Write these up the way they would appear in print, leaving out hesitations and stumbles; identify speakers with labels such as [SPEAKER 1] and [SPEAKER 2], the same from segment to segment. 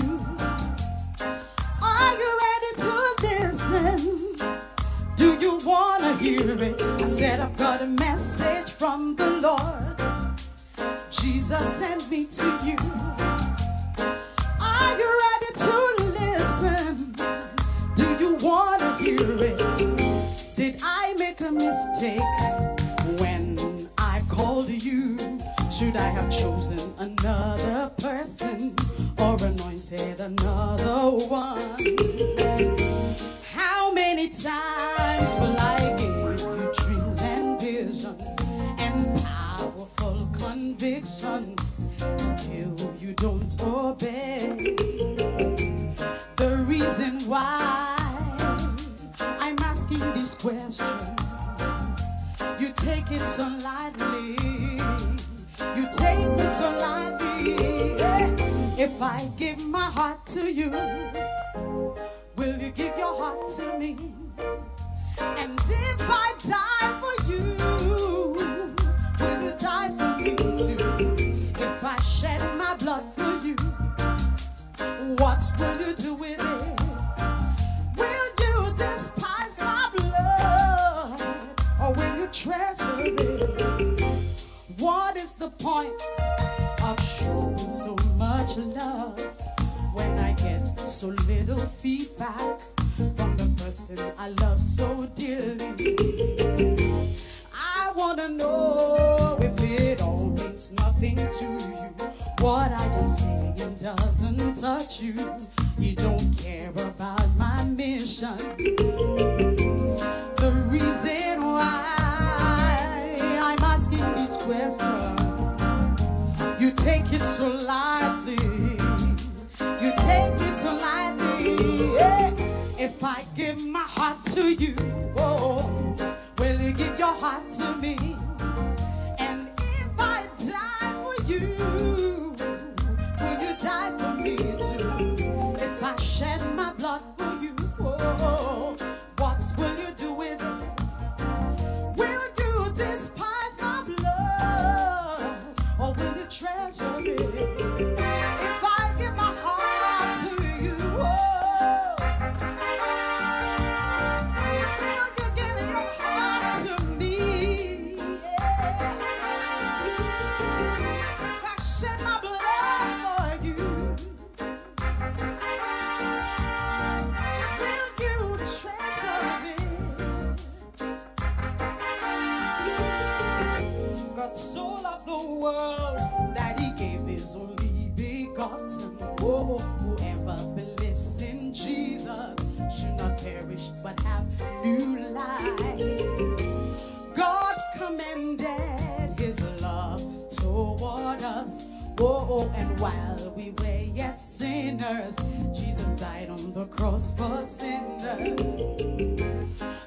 [SPEAKER 1] you. Are you ready to listen? Do you want to hear it? I said I've got a message from the Lord. Jesus sent me to you. Are you ready to listen? Do you want to hear it? Did I make a mistake when I called you? Should I have chosen another person or anointed another one? How many times will I give you dreams and visions and powerful convictions? Still you don't obey. The reason why I'm asking these questions, you take it so lightly. You take me so lightly. If I give my heart to you, will you give your heart to me? And if I die for you, will you die for me too? If I shed my blood for you, what will you do with it? Will you despise my blood, or will you treasure it? What is the point of showing so much love when I get so little feedback from the person I love so dearly? I want to know if it all means nothing to you. What I am saying doesn't touch you. You don't care about my mission. The reason why I'm asking these questions, you take it so lightly. You take me so lightly. Yeah. If I give my heart to you, oh, will you give your heart to me? And if I die for you, will you die for me too? If I shed my blood for you, oh, what will you do with it? Will you despise my blood, or will you treasure it? If I give my heart to you, oh, will you give your heart to me? Yeah. If I shed my blood for you, will you treasure it? God so loved the world that he gave his only begotten. Oh, whoever believes in Jesus should not perish but have new life. God commended his love toward us. Oh, and while we were yet sinners, Jesus died on the cross for sinners.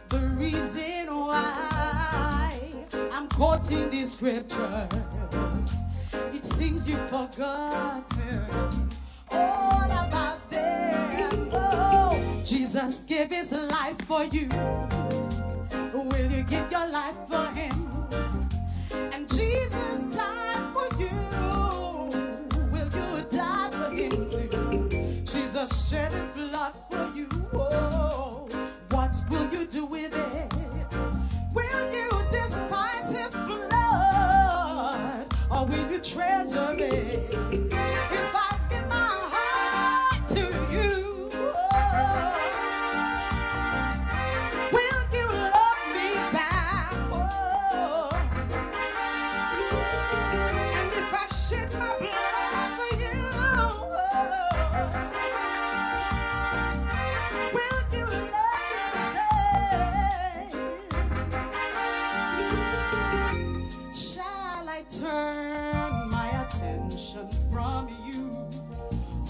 [SPEAKER 1] The reason why I'm quoting these scriptures, it seems you've forgotten all about them. Oh, Jesus gave his life for you. Will you give your life for him? And Jesus died for you. Will you die for him too? Jesus shed his blood for you. Oh, what will you do with it? Will you despise his blood, or will you treasure it? If I give my heart to you, oh, will you love me back? Oh, and if I shed my blood for you, oh, will you love me the same? Shall I turn my attention from you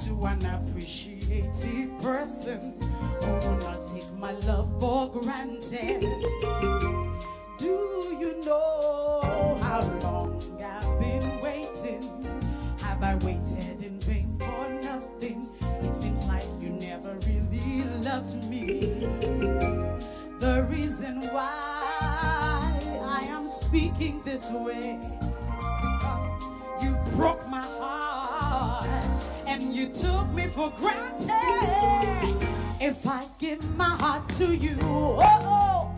[SPEAKER 1] to an appreciative person who will not take my love for granted? Do you know how long I've been waiting? Have I waited in vain for nothing? It seems like you never really loved me. The reason why I am speaking this way is because you broke my heart and you took me for granted. If I give my heart to you, oh,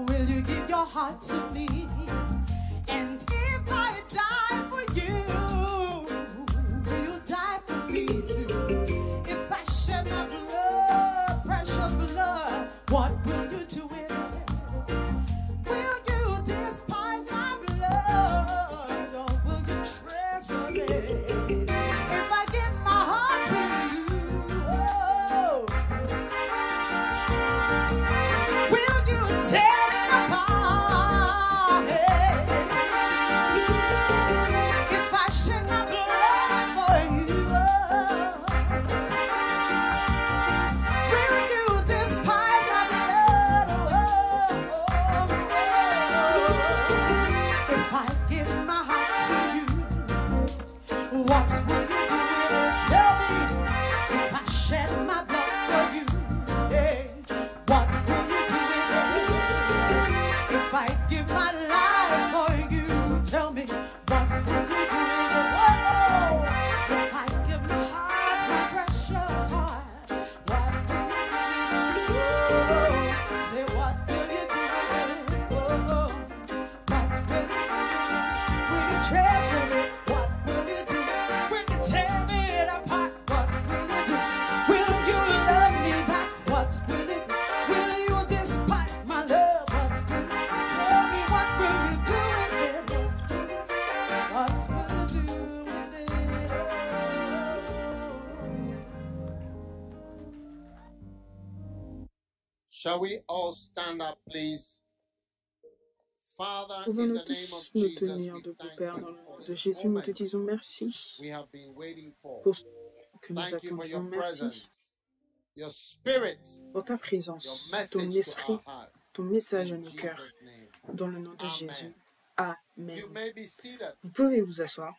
[SPEAKER 1] will you give your heart to me? And if I die for you, will you die for me too? If I shed my blood, precious blood, what will you do with it? Will you despise my blood, or will you treasure it? If I give my heart to you, oh, will you tear it apart? If I shed my blood for you, oh, will you despise my blood? Oh, if I give my heart to you, what will you do with it? Tell me. If I shed my blood for you, hey, what will you do with it? If I give my life for you, tell me, what will you do with it? Oh, if I give my heart, my precious heart, what will you do with it? Say, what will you do with it? Oh, what will you do? Will you treasure it? What will you do? Will you tear it apart? What will you do? Will you love me back? What will you do? Will you despise my love? What will you do? Tell me, what will you do with it? What will you do with it?
[SPEAKER 2] Shall we all stand up, please? Father, in
[SPEAKER 3] Pouvons-nous
[SPEAKER 2] the name of
[SPEAKER 3] tous nous
[SPEAKER 2] Jesus,
[SPEAKER 3] tenir
[SPEAKER 2] we
[SPEAKER 3] debout,
[SPEAKER 2] thank
[SPEAKER 3] Père, dans
[SPEAKER 2] you
[SPEAKER 3] le
[SPEAKER 2] for
[SPEAKER 3] nom de
[SPEAKER 2] this
[SPEAKER 3] Jésus, nous te
[SPEAKER 2] moment
[SPEAKER 3] disons merci
[SPEAKER 2] we have been waiting for.
[SPEAKER 3] pour ce que nous
[SPEAKER 2] Thank you for your
[SPEAKER 3] attendions. Merci
[SPEAKER 2] presence, your spirit,
[SPEAKER 3] pour ta
[SPEAKER 2] your
[SPEAKER 3] présence, ton
[SPEAKER 2] message to
[SPEAKER 3] esprit,
[SPEAKER 2] our hearts.
[SPEAKER 3] ton message à
[SPEAKER 2] In
[SPEAKER 3] nos cœurs,
[SPEAKER 2] Jesus' name.
[SPEAKER 3] dans le nom de
[SPEAKER 2] Amen.
[SPEAKER 3] Jésus. Amen.
[SPEAKER 2] You may be seated.
[SPEAKER 3] Vous pouvez vous asseoir.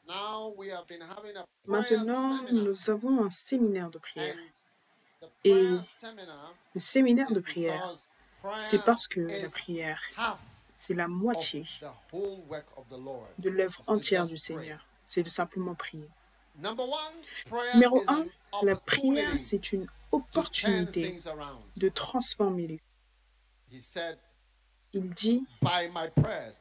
[SPEAKER 2] Now we have been having a prayer
[SPEAKER 3] Maintenant,
[SPEAKER 2] seminar.
[SPEAKER 3] nous avons un séminaire de prière.
[SPEAKER 2] And the
[SPEAKER 3] Et
[SPEAKER 2] prayer seminar
[SPEAKER 3] le séminaire
[SPEAKER 2] is
[SPEAKER 3] de prière,
[SPEAKER 2] because
[SPEAKER 3] c'est
[SPEAKER 2] prayer
[SPEAKER 3] parce que la
[SPEAKER 2] is
[SPEAKER 3] prière,
[SPEAKER 2] half
[SPEAKER 3] c'est la
[SPEAKER 2] of
[SPEAKER 3] moitié
[SPEAKER 2] the whole work of the Lord.
[SPEAKER 3] de l'œuvre
[SPEAKER 2] Is to
[SPEAKER 3] entière
[SPEAKER 2] just
[SPEAKER 3] du
[SPEAKER 2] pray.
[SPEAKER 3] Seigneur. C'est de simplement prier.
[SPEAKER 2] Number one, prayer
[SPEAKER 3] Numéro
[SPEAKER 2] is
[SPEAKER 3] 1,
[SPEAKER 2] an
[SPEAKER 3] la prière,
[SPEAKER 2] opportunity
[SPEAKER 3] c'est une
[SPEAKER 2] to turn
[SPEAKER 3] opportunité
[SPEAKER 2] things around.
[SPEAKER 3] de transformer les.
[SPEAKER 2] He said,
[SPEAKER 3] Il dit,
[SPEAKER 2] by my prayers,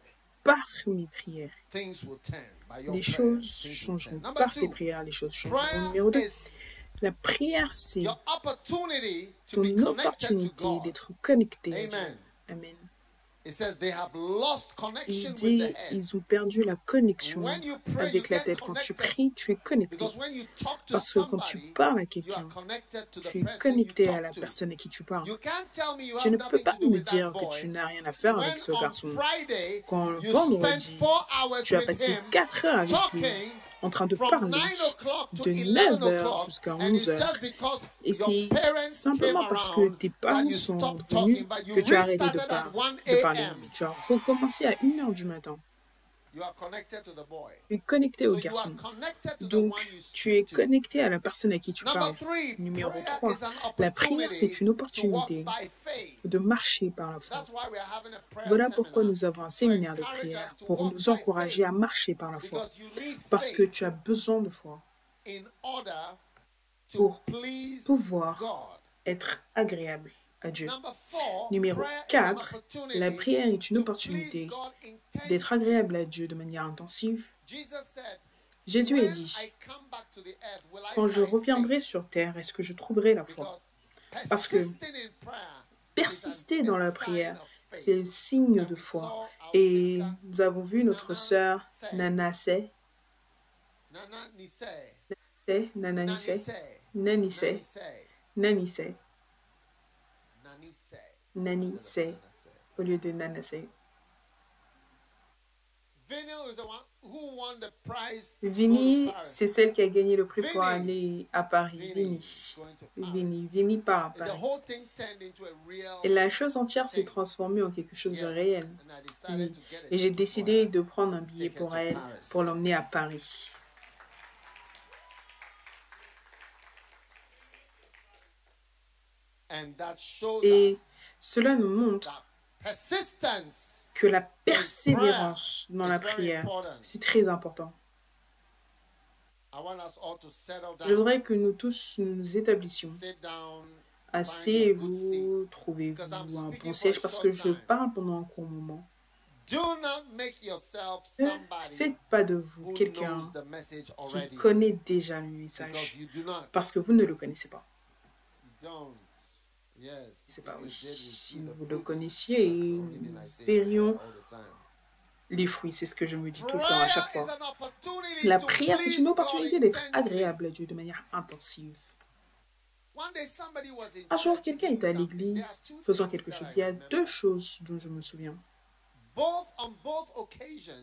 [SPEAKER 3] par mes prières,
[SPEAKER 2] things will turn. By your
[SPEAKER 3] les
[SPEAKER 2] prayers,
[SPEAKER 3] choses
[SPEAKER 2] things will
[SPEAKER 3] changeront.
[SPEAKER 2] turn. Number
[SPEAKER 3] Par tes
[SPEAKER 2] two,
[SPEAKER 3] prières, les choses changeront.
[SPEAKER 2] prayer
[SPEAKER 3] Numéro 2,
[SPEAKER 2] is
[SPEAKER 3] la prière, c'est
[SPEAKER 2] your opportunity to be
[SPEAKER 3] ton
[SPEAKER 2] connected to
[SPEAKER 3] opportunité
[SPEAKER 2] God.
[SPEAKER 3] d'être connecté à Dieu.
[SPEAKER 2] Amen.
[SPEAKER 3] Amen.
[SPEAKER 2] It says they have lost
[SPEAKER 3] Il
[SPEAKER 2] connection with
[SPEAKER 3] dit,
[SPEAKER 2] the head.
[SPEAKER 3] ils ont perdu la connexion
[SPEAKER 2] When you pray, you
[SPEAKER 3] avec la
[SPEAKER 2] get
[SPEAKER 3] tête. Quand tu
[SPEAKER 2] connected.
[SPEAKER 3] pries, tu es connecté.
[SPEAKER 2] Because when you talk to
[SPEAKER 3] Parce que quand tu
[SPEAKER 2] somebody,
[SPEAKER 3] parles à
[SPEAKER 2] you
[SPEAKER 3] quelqu'un,
[SPEAKER 2] are connected to the
[SPEAKER 3] tu es
[SPEAKER 2] person you
[SPEAKER 3] connecté à la
[SPEAKER 2] talk to.
[SPEAKER 3] personne à qui tu parles.
[SPEAKER 2] You can't tell me you
[SPEAKER 3] Tu
[SPEAKER 2] have
[SPEAKER 3] ne peux
[SPEAKER 2] nothing
[SPEAKER 3] pas
[SPEAKER 2] to do
[SPEAKER 3] me
[SPEAKER 2] with that
[SPEAKER 3] dire que
[SPEAKER 2] boy
[SPEAKER 3] tu n'as rien à faire
[SPEAKER 2] when
[SPEAKER 3] avec ce
[SPEAKER 2] on
[SPEAKER 3] garçon.
[SPEAKER 2] Friday
[SPEAKER 3] Quand
[SPEAKER 2] you spent
[SPEAKER 3] vendredi,
[SPEAKER 2] 4 hours
[SPEAKER 3] tu as
[SPEAKER 2] with
[SPEAKER 3] passé
[SPEAKER 2] him
[SPEAKER 3] 4 heures avec lui,
[SPEAKER 2] talking
[SPEAKER 3] en train de
[SPEAKER 2] from
[SPEAKER 3] parler
[SPEAKER 2] 9 o'clock to
[SPEAKER 3] de
[SPEAKER 2] 11
[SPEAKER 3] 9h
[SPEAKER 2] o'clock,
[SPEAKER 3] jusqu'à
[SPEAKER 2] and it's
[SPEAKER 3] 11h.
[SPEAKER 2] just because
[SPEAKER 3] Et
[SPEAKER 2] your
[SPEAKER 3] c'est
[SPEAKER 2] parents
[SPEAKER 3] simplement
[SPEAKER 2] came
[SPEAKER 3] parce que
[SPEAKER 2] around
[SPEAKER 3] tes
[SPEAKER 2] that
[SPEAKER 3] parents
[SPEAKER 2] you
[SPEAKER 3] sont
[SPEAKER 2] stopped
[SPEAKER 3] venus
[SPEAKER 2] talking, but you
[SPEAKER 3] que tu as arrêté de,
[SPEAKER 2] restarted at 1
[SPEAKER 3] de parler.
[SPEAKER 2] a.m.
[SPEAKER 3] Tu as recommencé à 1h du matin.
[SPEAKER 2] You are connected to the boy.
[SPEAKER 3] Tu es connecté
[SPEAKER 2] So
[SPEAKER 3] au
[SPEAKER 2] you are
[SPEAKER 3] garçon.
[SPEAKER 2] connected to the
[SPEAKER 3] Donc,
[SPEAKER 2] one you
[SPEAKER 3] tu es
[SPEAKER 2] speak to.
[SPEAKER 3] connecté à la personne à qui tu
[SPEAKER 2] Number
[SPEAKER 3] parles.
[SPEAKER 2] 3,
[SPEAKER 3] Numéro
[SPEAKER 2] prayer
[SPEAKER 3] 3,
[SPEAKER 2] is an
[SPEAKER 3] la prière, c'est
[SPEAKER 2] opportunity
[SPEAKER 3] une
[SPEAKER 2] to walk
[SPEAKER 3] opportunité
[SPEAKER 2] by faith.
[SPEAKER 3] de marcher par la foi.
[SPEAKER 2] That's why we are having a prayer
[SPEAKER 3] Voilà pourquoi
[SPEAKER 2] seminar
[SPEAKER 3] nous avons un
[SPEAKER 2] to
[SPEAKER 3] séminaire de
[SPEAKER 2] encourage
[SPEAKER 3] prière
[SPEAKER 2] us to
[SPEAKER 3] pour
[SPEAKER 2] walk
[SPEAKER 3] nous
[SPEAKER 2] by
[SPEAKER 3] encourager à
[SPEAKER 2] faith,
[SPEAKER 3] marcher par la foi.
[SPEAKER 2] because you need
[SPEAKER 3] Parce que
[SPEAKER 2] faith
[SPEAKER 3] tu as besoin de foi
[SPEAKER 2] in order to
[SPEAKER 3] pour
[SPEAKER 2] please
[SPEAKER 3] pouvoir
[SPEAKER 2] God.
[SPEAKER 3] être agréable à Dieu.
[SPEAKER 2] Number 4,
[SPEAKER 3] Numéro
[SPEAKER 2] prayer is an
[SPEAKER 3] 4,
[SPEAKER 2] opportunity
[SPEAKER 3] la prière est une
[SPEAKER 2] to
[SPEAKER 3] opportunité
[SPEAKER 2] please God
[SPEAKER 3] d'être
[SPEAKER 2] intensely.
[SPEAKER 3] agréable à Dieu de manière intensive.
[SPEAKER 2] Jesus said,
[SPEAKER 3] Jésus a
[SPEAKER 2] when
[SPEAKER 3] dit,
[SPEAKER 2] I come back to the earth, will I
[SPEAKER 3] quand je
[SPEAKER 2] find
[SPEAKER 3] reviendrai
[SPEAKER 2] faith?
[SPEAKER 3] sur terre, est-ce que je trouverai la foi?
[SPEAKER 2] Because
[SPEAKER 3] Parce que
[SPEAKER 2] persisting in prayer
[SPEAKER 3] persister dans la prière,
[SPEAKER 2] c'est
[SPEAKER 3] c'est le signe de foi. Et nous avons vu notre sœur Nana Nana Nani au lieu de Nanassé. Vinny, c'est celle qui a gagné le prix pour aller à Paris. Vinny part à Paris. Et la chose entière s'est transformée en quelque chose de réel. Et j'ai décidé de prendre un billet pour elle, pour l'emmener à Paris. Et cela nous montre que la persévérance dans la prière, c'est très important. Je voudrais que nous tous nous établissions. Asseyez-vous, trouvez-vous un bon siège parce que je parle pendant un court moment. Ne faites pas de vous quelqu'un qui connaît déjà le message parce que vous ne le connaissez pas. C'est pas oui. Si vous le connaissiez, nous verrions les fruits. C'est ce que je me dis tout le temps à chaque fois. La prière, c'est une opportunité d'être agréable à Dieu de manière intensive. Un jour, quelqu'un était à l'église faisant quelque chose. Il y a deux choses dont je me souviens.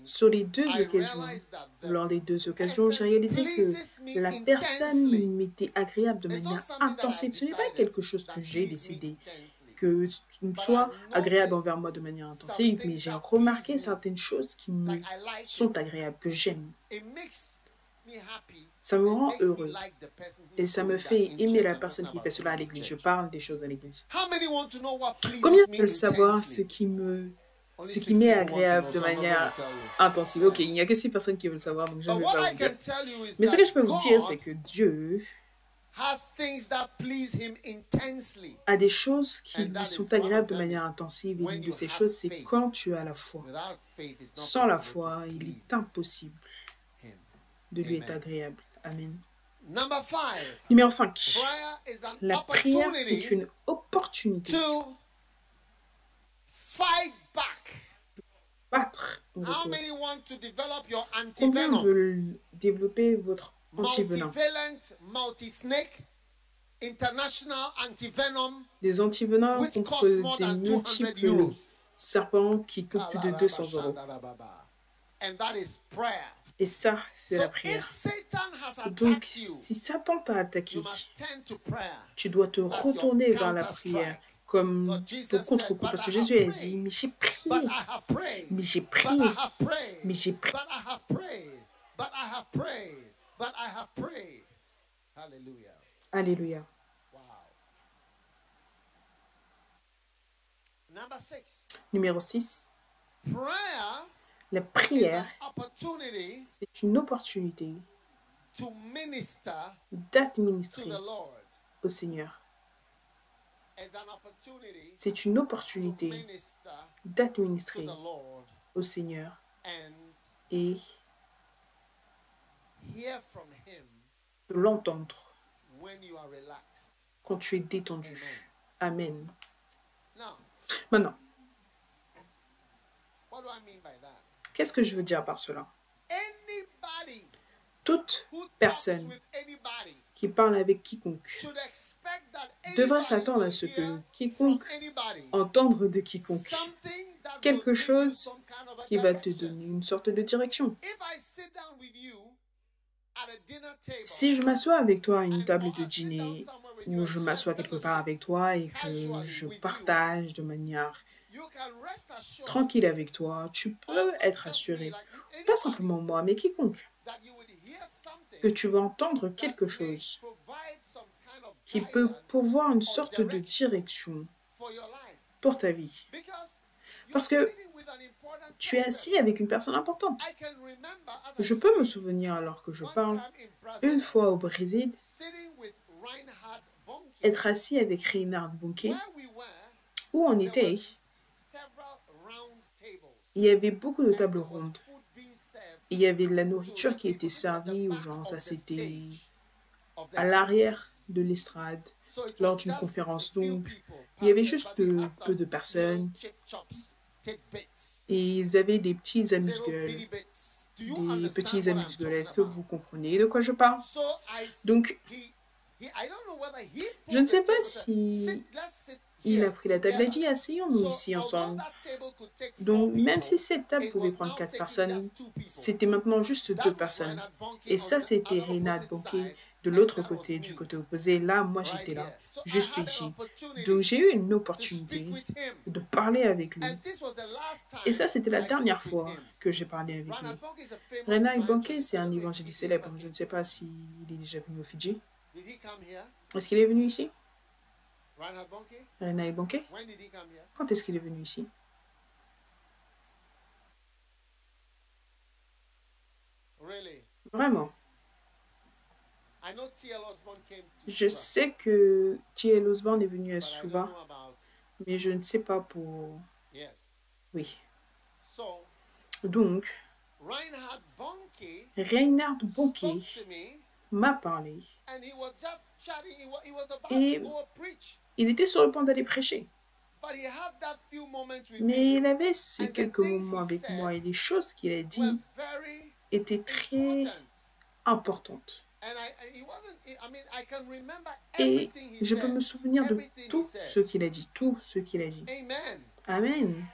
[SPEAKER 3] Sur les deux occasions, lors des deux occasions, j'ai réalisé que la personne m'était agréable de manière intensive. Ce n'est pas quelque chose que j'ai décidé, que soit agréable envers moi de manière intensive, mais j'ai remarqué certaines choses qui me sont agréables, que j'aime. Ça me rend heureux et ça me fait aimer la personne qui fait cela à l'église. Je parle des choses à l'église. Combien veulent savoir ce qui m'est agréable de manière intensive? Ok, il n'y a que 6 personnes qui veulent savoir, donc je ne vais pas vous dire. Mais ce que je peux vous dire, c'est que Dieu a des choses qui lui sont agréables de manière intensive. Et l'une de ces choses, c'est quand tu as la foi. Sans la foi, il est impossible de lui être agréable. Amen. Numéro 5. La prière, c'est une opportunité battre en retour. Combien veulent développer votre antivenin? Des antivenins contre des multiples serpents qui coûtent plus de 200 €. Et ça, c'est la prière. Donc, si Satan t'a attaqué, tu dois te retourner vers la prière comme ton contre-coup. Parce que Jésus a dit, mais j'ai prié, mais j'ai prié, mais j'ai prié. Alléluia. Numéro 6. La prière, c'est une opportunité d'administrer au Seigneur. C'est une opportunité d'administrer au Seigneur et de l'entendre quand tu es détendu. Amen. Maintenant, qu'est-ce que je veux dire par cela? Toute personne qui parle avec quiconque devrait s'attendre à ce que quiconque entende de quiconque quelque chose qui va te donner une sorte de direction. Si je m'assois avec toi à une table de dîner ou je m'assois quelque part avec toi et que je partage de manière tranquille avec toi, tu peux être assuré, pas simplement moi, mais quiconque, que tu vas entendre quelque chose qui peut pourvoir une sorte de direction pour ta vie. Parce que tu es assis avec une personne importante. Je peux me souvenir, alors que je parle, une fois au Brésil, être assis avec Reinhard Bonnke, où on était. Il y avait beaucoup de tables rondes. Il y avait de la nourriture qui était servie aux gens. Ça, c'était à l'arrière de l'estrade, lors d'une conférence. Donc, il y avait juste peu de personnes. Et ils avaient des petits amuse-gueules. Des petits amuse-gueules. Est-ce que vous comprenez de quoi je parle? Donc, je ne sais pas si il a pris la table et a dit, asseyons-nous ici ensemble. Donc, même si cette table pouvait prendre 4 personnes, c'était maintenant juste 2 personnes. Et ça, c'était Reinhard Bonnke de l'autre côté, du côté opposé. Là, moi, j'étais là, juste ici. Donc, j'ai eu une opportunité de parler avec lui. Et ça, c'était la dernière fois que j'ai parlé avec lui. Reinhard Bonnke, c'est un évangéliste célèbre. Je ne sais pas s'il est déjà venu au Fidji. Est-ce qu'il est venu ici? Reinhard Bonnke? Quand est-ce qu'il est venu ici? Vraiment? Je sais que T.L. Osborne est venu à Suva, mais je ne sais pas pour... Oui. Donc, Reinhard Bonnke m'a parlé et il était sur le point d'aller prêcher. Mais il avait ces quelques moments avec moi et les choses qu'il a dit étaient très importantes. Et je peux me souvenir de tout ce qu'il a dit, tout ce qu'il a dit. Amen.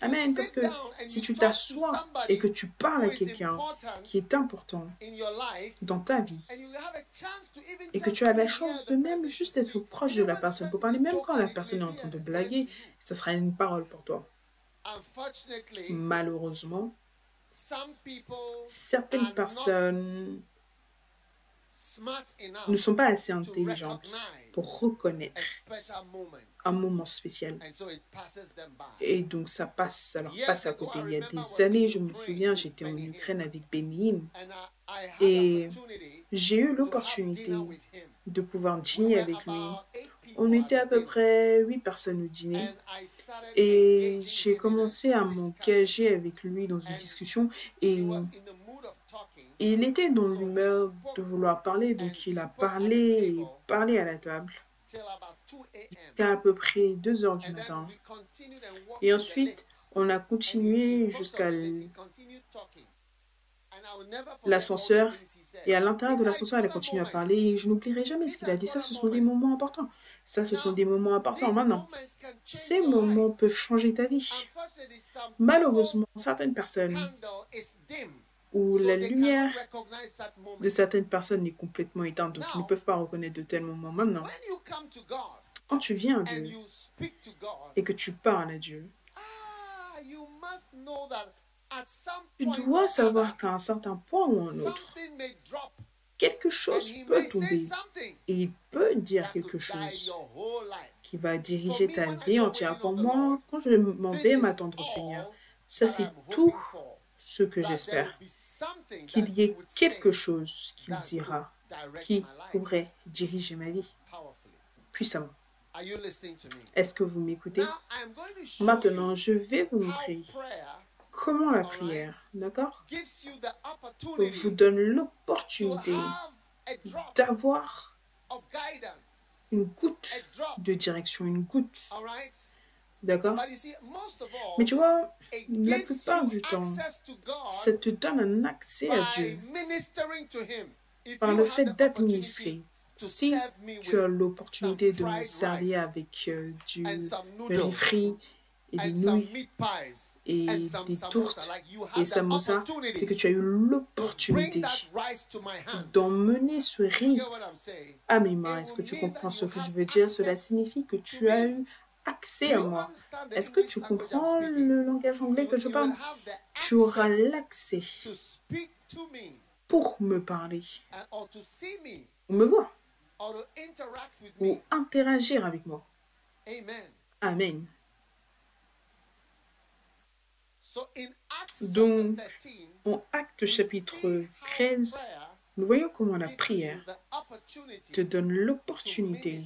[SPEAKER 3] Amen, parce que si tu t'assois et que tu parles à quelqu'un qui est important dans ta vie et que tu as la chance de même juste être proche de la personne pour parler, même quand la personne est en train de blaguer, ce sera une parole pour toi. Malheureusement, certaines personnes ne sont pas assez intelligentes pour reconnaître un moment spécial. Et donc, ça leur passe à côté. Il y a des années, je me souviens, j'étais en Ukraine avec Benim et j'ai eu l'opportunité de pouvoir dîner avec lui. On était à peu près 8 personnes au dîner et j'ai commencé à m'engager avec lui dans une discussion et il était dans l'humeur de vouloir parler, donc il a parlé et parlé à la table jusqu'à peu près 2 heures du matin. Et ensuite, on a continué jusqu'à l'ascenseur. Et à l'intérieur de l'ascenseur, elle a continué à parler. Et je n'oublierai jamais ce qu'il a dit. Ça, ce sont des moments importants. Ça, ce sont des moments importants. Maintenant, ces moments peuvent changer ta vie. Malheureusement, certaines personnes où la lumière de certaines personnes est complètement éteinte, donc ils ne peuvent pas reconnaître de tels moments. Maintenant, quand tu viens à Dieu et que tu parles à Dieu, tu dois savoir qu'à un certain point ou un autre, quelque chose peut tomber et il peut dire quelque chose qui va diriger ta vie entière. Pour moi, quand je m'en vais m'attendre au Seigneur, ça c'est tout ce que j'espère, qu'il y ait quelque chose qu'il dira qui pourrait diriger ma vie puissamment. Est-ce que vous m'écoutez? Maintenant, je vais vous montrer comment la prière, d'accord, vous donne l'opportunité d'avoir une goutte de direction, une goutte. D'accord? Mais tu vois, la plupart du temps, ça te donne un accès à Dieu par le fait d'administrer. Si tu as l'opportunité de me servir avec du riz frit et des nouilles et des tourtes et samosa, c'est que tu as eu l'opportunité d'emmener ce riz à mes mains. Est-ce que tu comprends ce que je veux dire? Cela signifie que tu as eu accès à moi. Est-ce que tu comprends le langage anglais que je parle? Tu auras l'accès pour me parler, ou me voir, ou interagir avec moi. Amen. Donc, en Actes chapitre 13, nous voyons comment la prière te donne l'opportunité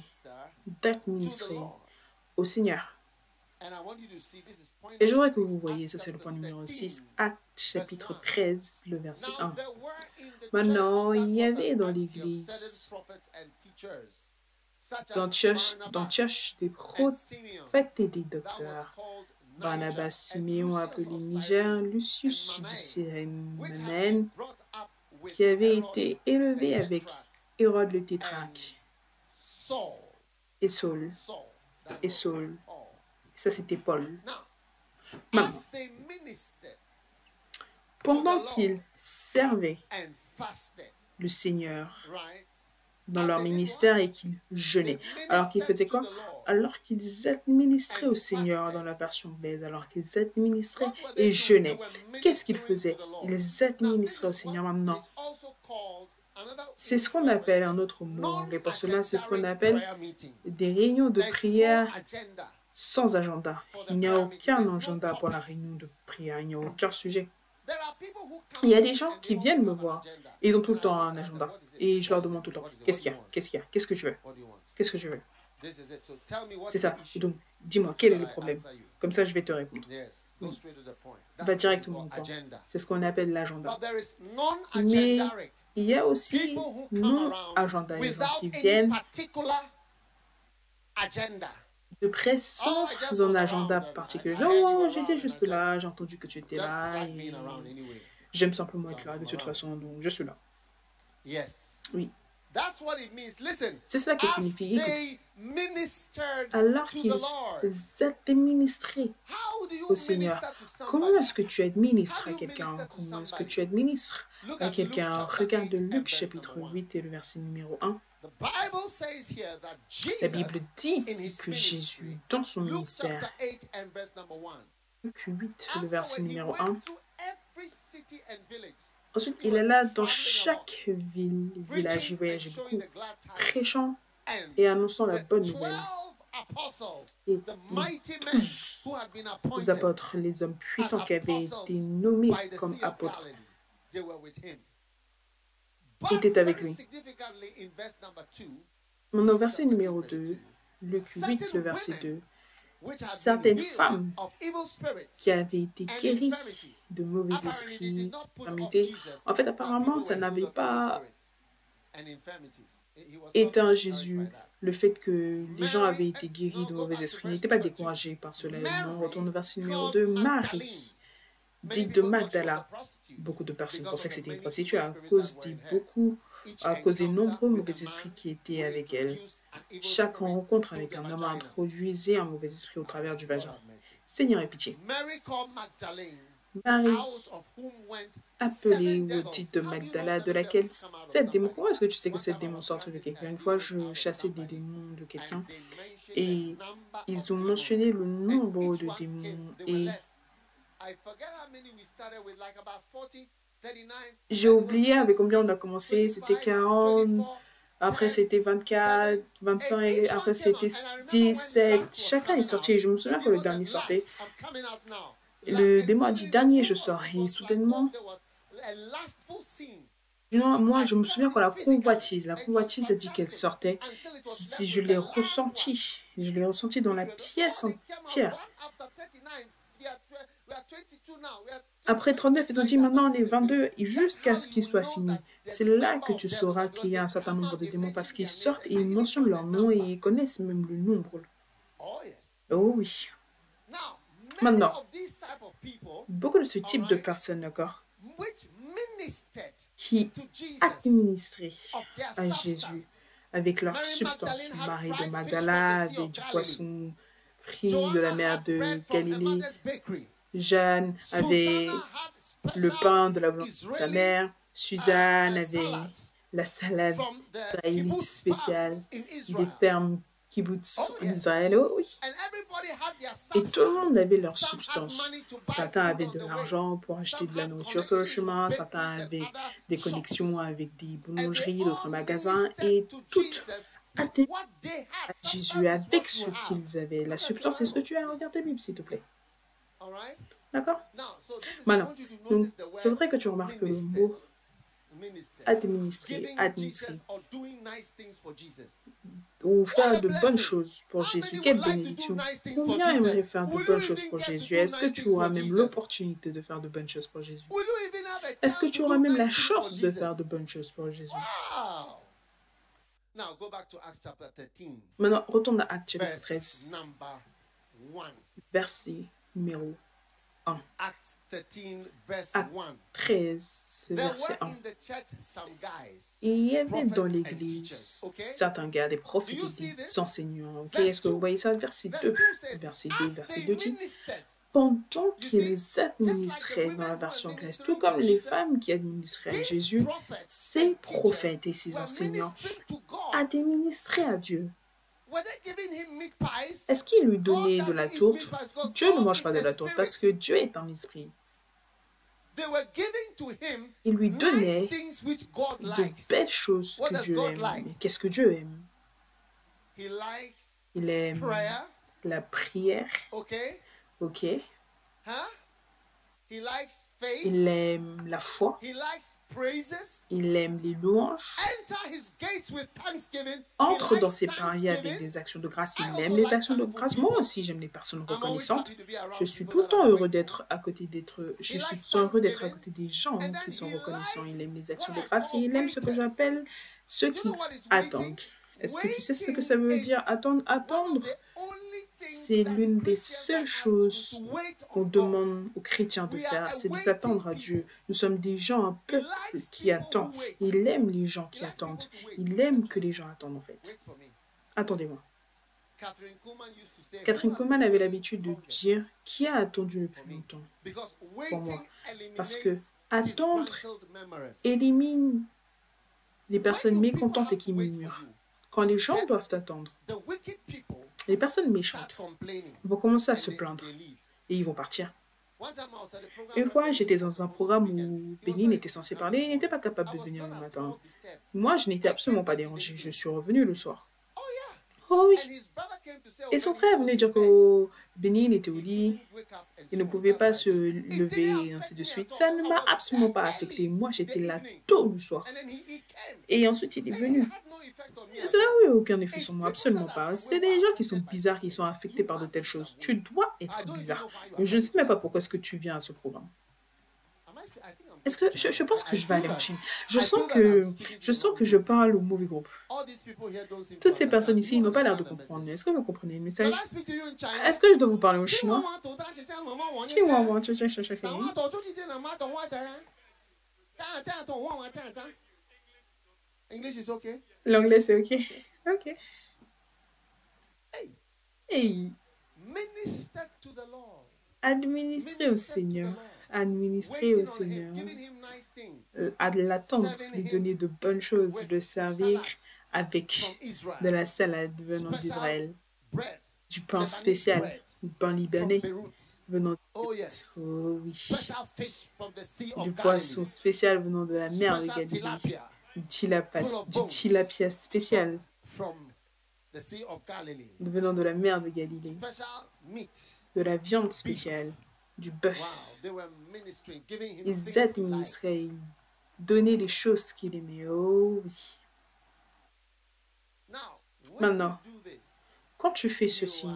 [SPEAKER 3] d'administrer au Seigneur. Et je voudrais que vous voyez, ça c'est le point numéro 6, Actes chapitre 13, le verset 1. Maintenant, il y avait dans l'église, dans Antioche, des prophètes et des docteurs. Barnabas, Siméon appelé Niger, Lucius de Cyrène, qui avait été élevé avec Hérode le tétrarque, et Saul. Ça, c'était Paul. Maintenant, pendant qu'ils servaient le Seigneur dans leur ministère et qu'ils jeûnaient, alors qu'ils faisaient quoi? Alors qu'ils administraient au Seigneur dans la version anglaise, alors qu'ils administraient et jeûnaient. Qu'est-ce qu'ils faisaient? Ils administraient au Seigneur. Maintenant, c'est ce qu'on appelle un autre mot anglais. Pour cela, c'est ce qu'on appelle des réunions de prière sans agenda. Il n'y a aucun agenda pour la réunion de prière. Il n'y a aucun sujet. Il y a des gens qui viennent me voir. Et ils ont tout le temps un agenda. Et je leur demande tout le temps, qu'est-ce qu'il y a? Qu'est-ce qu'il y a? Qu'est-ce que tu veux? Qu'est-ce que je veux? C'est ça. Et donc, dis-moi, quel est le problème? Comme ça, je vais te répondre. Va directement au point. C'est ce qu'on appelle l'agenda. Mais il y a aussi non-agenda, les gens qui viennent de près sans un agenda particulier. Genre, oh, j'étais juste là, j'ai entendu que tu étais là, et j'aime simplement être là de toute façon, donc je suis là. Oui. C'est cela que signifie. Alors qu'ils administrés au Seigneur, comment est-ce que tu administres à quelqu'un? Comment est-ce que tu administres à quelqu'un? Regarde Luc chapitre 8 et le verset numéro 1. La Bible dit que Jésus, dans son ministère, Luc 8, le verset numéro 1, ensuite, il est là dans chaque ville, village, il voyageait beaucoup, prêchant et annonçant la bonne nouvelle. Et les apôtres, les hommes puissants qui avaient été nommés comme apôtres, étaient avec lui. Mais au verset numéro 2, Luc 8, le verset 2, certaines femmes qui avaient été guéries de mauvais esprits, d'infirmités. En fait, apparemment, ça n'avait pas éteint Jésus. Le fait que les gens avaient été guéris de mauvais esprits n'était pas découragé par cela. On retourne au verset numéro 2. Marie, dite de Magdala. Beaucoup de personnes pensaient que c'était une prostituée à cause des nombreux mauvais esprits qui étaient avec elle. Chaque rencontre avec un homme introduisait un mauvais esprit au travers du vagin. Seigneur, aie pitié. Marie, appelée ou dite de Magdala, de laquelle 7 démons. Comment est-ce que tu sais que 7 démons sortent de quelqu'un? Une fois, je chassais des démons de quelqu'un et ils ont mentionné le nombre de démons et j'ai oublié avec combien on a commencé. C'était 40, après c'était 24, 25, et après c'était 17. Chacun est sorti. Et je me souviens que le dernier sortait. Le démon a dit, dernier, je sors. Et soudainement, moi, je me souviens quand la convoitise a dit qu'elle sortait. Si je l'ai ressenti. Je l'ai ressenti dans la pièce entière. Après 39, ils ont dit maintenant on est 22 jusqu'à ce qu'il soit fini. C'est là que tu sauras qu'il y a un certain nombre de démons parce qu'ils sortent et ils mentionnent leur nom et ils connaissent même le nombre. Oh oui. Maintenant, beaucoup de ce type de personnes, d'accord, qui administraient à Jésus avec leur substance. Marie de Magdala avait du poisson frit de la mer de Galilée. Jeanne avait le pain de la volonté de sa mère. Suzanne avait la salade israélite spéciale des fermes kibbutz en Israël. Oh, oui. Et tout le monde avait leur substance. Certains avaient de l'argent pour acheter de la nourriture sur le chemin. Certains avaient des connexions avec des boulangeries, d'autres magasins. Et toutes atteignaient à Jésus avec ce qu'ils avaient. La substance, est-ce que tu as regardé la Bible, s'il te plaît? D'accord? Maintenant, donc, je voudrais que tu remarques le mot administrer, ou faire de bonnes choses pour Jésus. Quelle bénédiction! Combien aimerait faire de bonnes choses pour Jésus? Est-ce que tu auras même l'opportunité de faire de bonnes choses pour Jésus? Est-ce que tu auras même la chance de faire de bonnes choses pour Jésus? Maintenant, retourne à Actes chapitre 13, verset numéro 1. Acte 13, verset 1. Il y avait dans l'église certains gars, des prophètes et des enseignants. Okay? Est-ce que vous voyez ça? Verset 2. Verset 2 dit, pendant qu'ils administraient dans la version anglaise, tout comme les femmes qui administraient à Jésus, ces prophètes et ces enseignants administraient à Dieu. Est-ce qu'il lui donnait de la tourte? Dieu ne mange pas de la tourte parce que Dieu est un esprit. Il lui donnait de belles choses que Dieu aime. Mais qu'est-ce que Dieu aime? Il aime la prière. Ok. Il aime la foi. Il aime les louanges. Entre dans ses pariers avec des actions de grâce. Il aime les actions de grâce. Moi aussi, j'aime les personnes reconnaissantes. Je suis tout le temps heureux d'être à côté d'être à côté des gens qui sont reconnaissants. Il aime les actions de grâce et il aime ce que j'appelle ceux qui attendent. Est-ce que tu sais ce que ça veut dire attendre? Attendre, c'est l'une des seules choses qu'on demande aux chrétiens de faire, c'est de s'attendre à Dieu. Nous sommes des gens, un peuple qui attend. Il aime les gens qui attendent. Il aime que les gens attendent, en fait. Attendez-moi. Catherine Kuhlman avait l'habitude de dire qui a attendu le plus longtemps pour moi. Parce que attendre élimine les personnes mécontentes et qui murmurent. Quand les gens doivent attendre, les personnes méchantes vont commencer à se plaindre et ils vont partir. Une fois, j'étais dans un programme où Bénin était censé parler et il n'était pas capable de venir le matin. Moi, je n'étais absolument pas dérangée. Je suis revenue le soir. Oh oui. Et son frère venait dire que Bénin était au lit, il ne pouvait pas se lever et ainsi de suite. Ça ne m'a absolument pas affecté. Moi, j'étais là tôt le soir. Et ensuite, il est venu. Cela n'a eu aucun effet sur moi, absolument pas. C'est des gens qui sont bizarres, qui sont affectés par de telles choses. Tu dois être bizarre. Je ne sais même pas pourquoi est-ce que tu viens à ce programme. Est-ce que je pense que je vais aller en Chine. Je sens que je parle au mauvais groupe. Toutes ces personnes ici n'ont pas l'air de comprendre. Est-ce que vous comprenez le message? Est-ce que je dois vous parler au chinois? L'anglais c'est ok. Ok. Hey. Administrer au Seigneur. Administrer au Seigneur, à l'attendre, lui donner de bonnes choses, le servir avec de la salade venant d'Israël, du pain spécial, du pain libanais venant de oh oui, du poisson spécial venant de la mer de Galilée, du tilapia spécial venant de la mer de Galilée, de la viande spéciale, du bœuf. Ils administraient, ils donnaient les choses qu'il aimait. Oh oui. Maintenant, quand tu fais ceci,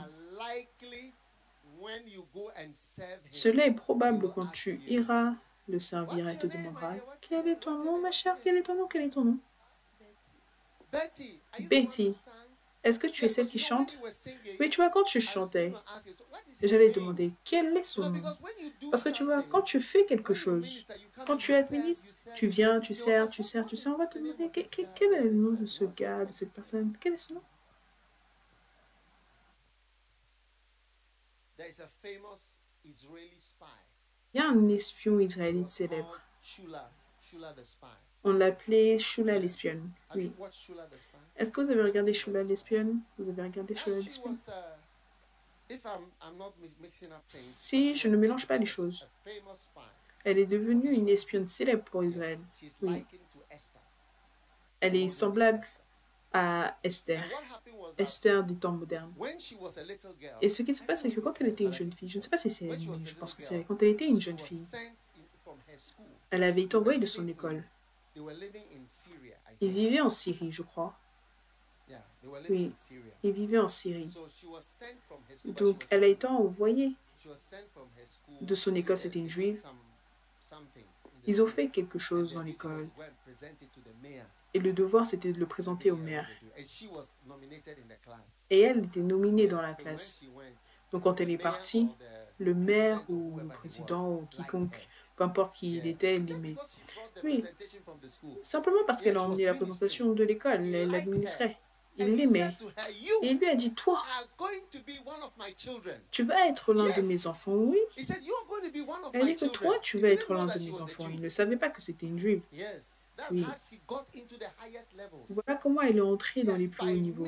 [SPEAKER 3] cela est probable quand tu iras le servir et te demandera « Quel est ton nom, ma chère? Quel est ton nom? Quel est ton nom? » Betty. Est-ce que tu es celle qui chante? Oui, tu vois, quand tu chantais, j'allais te demander quel est son nom. Parce que tu vois, quand tu fais quelque chose, quand tu administres, tu viens, tu sers, on va te demander quel est le nom de ce gars, de cette personne, quel est son nom? Il y a un espion israélite célèbre. On l'appelait Shula l'espionne. Oui. Est-ce que vous avez regardé Shula l'espionne? Vous avez regardé Shula l'espionne? Si je ne mélange pas les choses, elle est devenue une espionne célèbre pour Israël. Oui. Elle est semblable à Esther. Esther des temps modernes. Et ce qui se passe, c'est que quand elle était une jeune fille, je ne sais pas si c'est elle, mais je pense que c'est elle, quand elle était une jeune fille, elle avait été envoyée de son école. Ils vivaient en Syrie, je crois. Oui, ils vivaient en Syrie. Donc, elle a été envoyée de son école, c'était une juive. Ils ont fait quelque chose dans l'école. Et le devoir, c'était de le présenter au maire. Et elle était nominée dans la classe. Donc, quand elle est partie, le maire ou le président ou quiconque, peu importe qui il était, elle l'aimait. Oui, simplement parce qu'elle a emmené la présentation de l'école, elle l'administrait. Il l'aimait. Et il lui a dit, toi, tu vas être l'un de mes enfants, oui. Elle dit que toi, tu vas être l'un de mes enfants. Il ne savait pas que c'était une juive. Oui. Voilà comment elle est entrée dans les plus hauts niveaux.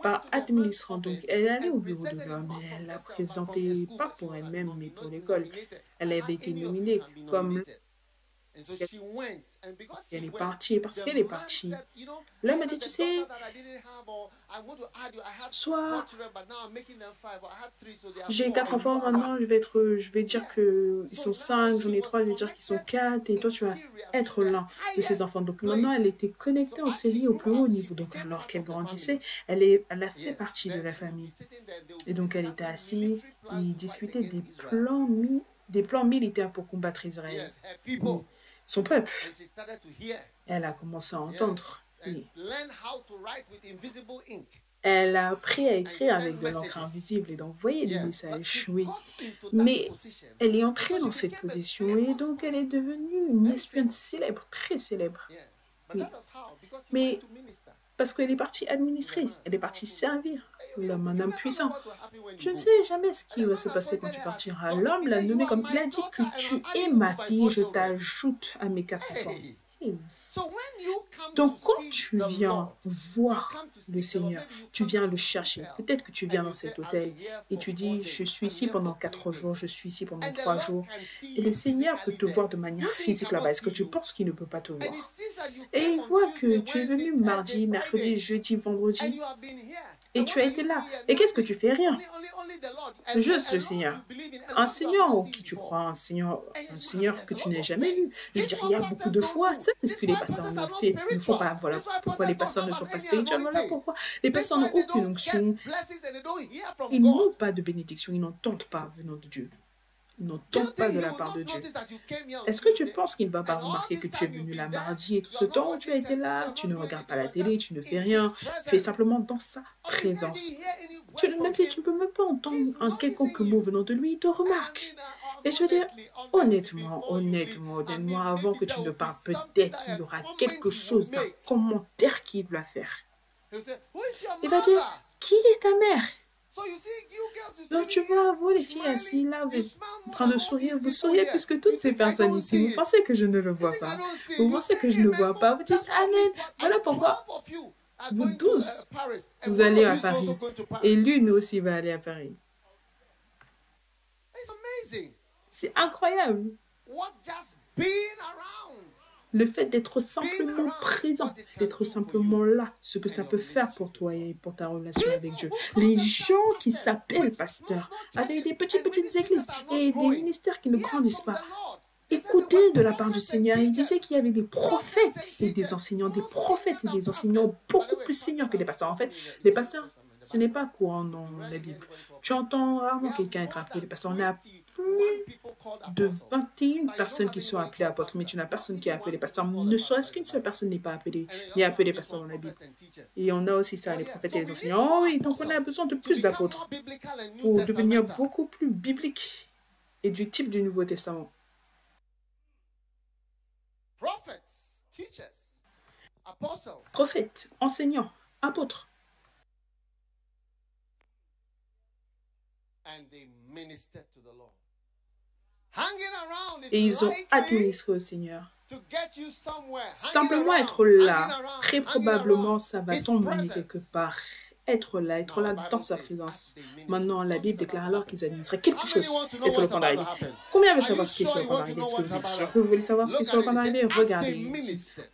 [SPEAKER 3] Par administrant. Donc, elle est allée au bureau de vote, mais elle l'a présenté pas pour elle-même, mais pour l'école. Elle avait été nominée comme Elle est partie, et parce qu'elle est partie, l'homme m'a dit, tu sais, soit j'ai 4 enfants, maintenant je vais dire qu'ils sont 5, j'en ai 3, je vais dire qu'ils sont 4, et toi tu vas être l'un de ces enfants. Donc maintenant, elle était connectée en série au plus haut niveau. Donc alors qu'elle grandissait, elle a fait partie de la famille. Et donc elle était assise, ils discutaient des plans militaires pour combattre Israël. Son peuple. Elle a commencé à entendre. Et elle a appris à écrire avec de l'encre invisible et d'envoyer des messages, oui. Mais elle est entrée dans cette position et donc elle est devenue une espionne célèbre, très célèbre. Oui. Mais parce qu'elle est partie administrer, elle est partie servir l'homme, un homme puissant. Je ne sais jamais ce qui va se passer quand tu partiras. L'homme l'a nommé comme il a dit que tu es ma fille, je t'ajoute à mes 4 enfants. Hey. Donc quand tu viens voir le Seigneur, tu viens le chercher. Peut-être que tu viens dans cet hôtel et tu dis, je suis ici pendant 4 jours, je suis ici pendant 3 jours. Et le Seigneur peut te voir de manière physique là-bas. Est-ce que tu penses qu'il ne peut pas te voir? Et il voit que tu es venu mardi, mercredi, jeudi, vendredi. Et tu as été là. Et qu'est-ce que tu fais? Rien. Juste le Seigneur. Un Seigneur en qui tu crois, un Seigneur que tu n'as jamais vu. Je veux dire, il y a beaucoup de fois, ça c'est ce que les pasteurs ne font pas. Voilà pourquoi les pasteurs ne sont pas spirituels. Voilà pourquoi les pasteurs n'ont aucune onction. Ils n'ont pas de bénédiction, ils n'entendent pas venant de Dieu. Ils n'entendent pas de la part de Dieu. Est-ce que tu penses qu'il ne va pas remarquer que tu es venu là mardi et tout ce temps où tu as été là, tu ne regardes pas la télé, tu ne fais rien, tu es simplement dans sa présence. Même si tu ne peux même pas entendre un quelconque mot venant de lui, il te remarque. Et je veux dire, honnêtement, avant que tu ne parles, peut-être qu'il y aura quelque chose, un commentaire qu'il va faire. Il va dire, qui est ta mère? Donc tu vois, vous les filles assises là, vous êtes en train de sourire, vous souriez plus que toutes ces personnes ici. Vous pensez que je ne le vois pas. Vous pensez que je ne le vois pas. Vous dites, Amen, voilà pourquoi vous 12, vous allez à Paris. Et l'une aussi va aller à Paris. C'est incroyable. Le fait d'être simplement présent, d'être simplement là, ce que ça peut faire pour toi et pour ta relation avec Dieu. Les gens qui s'appellent pasteurs, avec des petites églises et des ministères qui ne grandissent pas, écoutez de la part du Seigneur. Il disait qu'il y avait des prophètes et des enseignants, beaucoup plus seniors que les pasteurs. En fait, les pasteurs, ce n'est pas courant dans la Bible. Tu entends rarement quelqu'un être appelé les pasteurs. On a plus de 21 personnes qui sont appelées apôtres, mais tu n'as personne qui est appelé pasteur. Ne serait-ce qu'une seule personne n'est pas appelée pasteur dans la Bible. Et on a aussi ça, les prophètes et les enseignants. Oh oui, donc on a besoin de plus d'apôtres pour devenir beaucoup plus biblique et du type du Nouveau Testament. Prophètes, enseignants, apôtres. Et ils ont administré au Seigneur. Simplement être là, très probablement, ça va t'emmener quelque part. Être là dans sa présence. Maintenant, la Bible déclare alors qu'ils administraient quelque chose. Et sur le point d'arriver. Combien veut savoir ce qui est sur le point d'arriver? Est-ce que vous êtes sûr que vous voulez savoir ce qui est sur le point d'arriver? Regardez.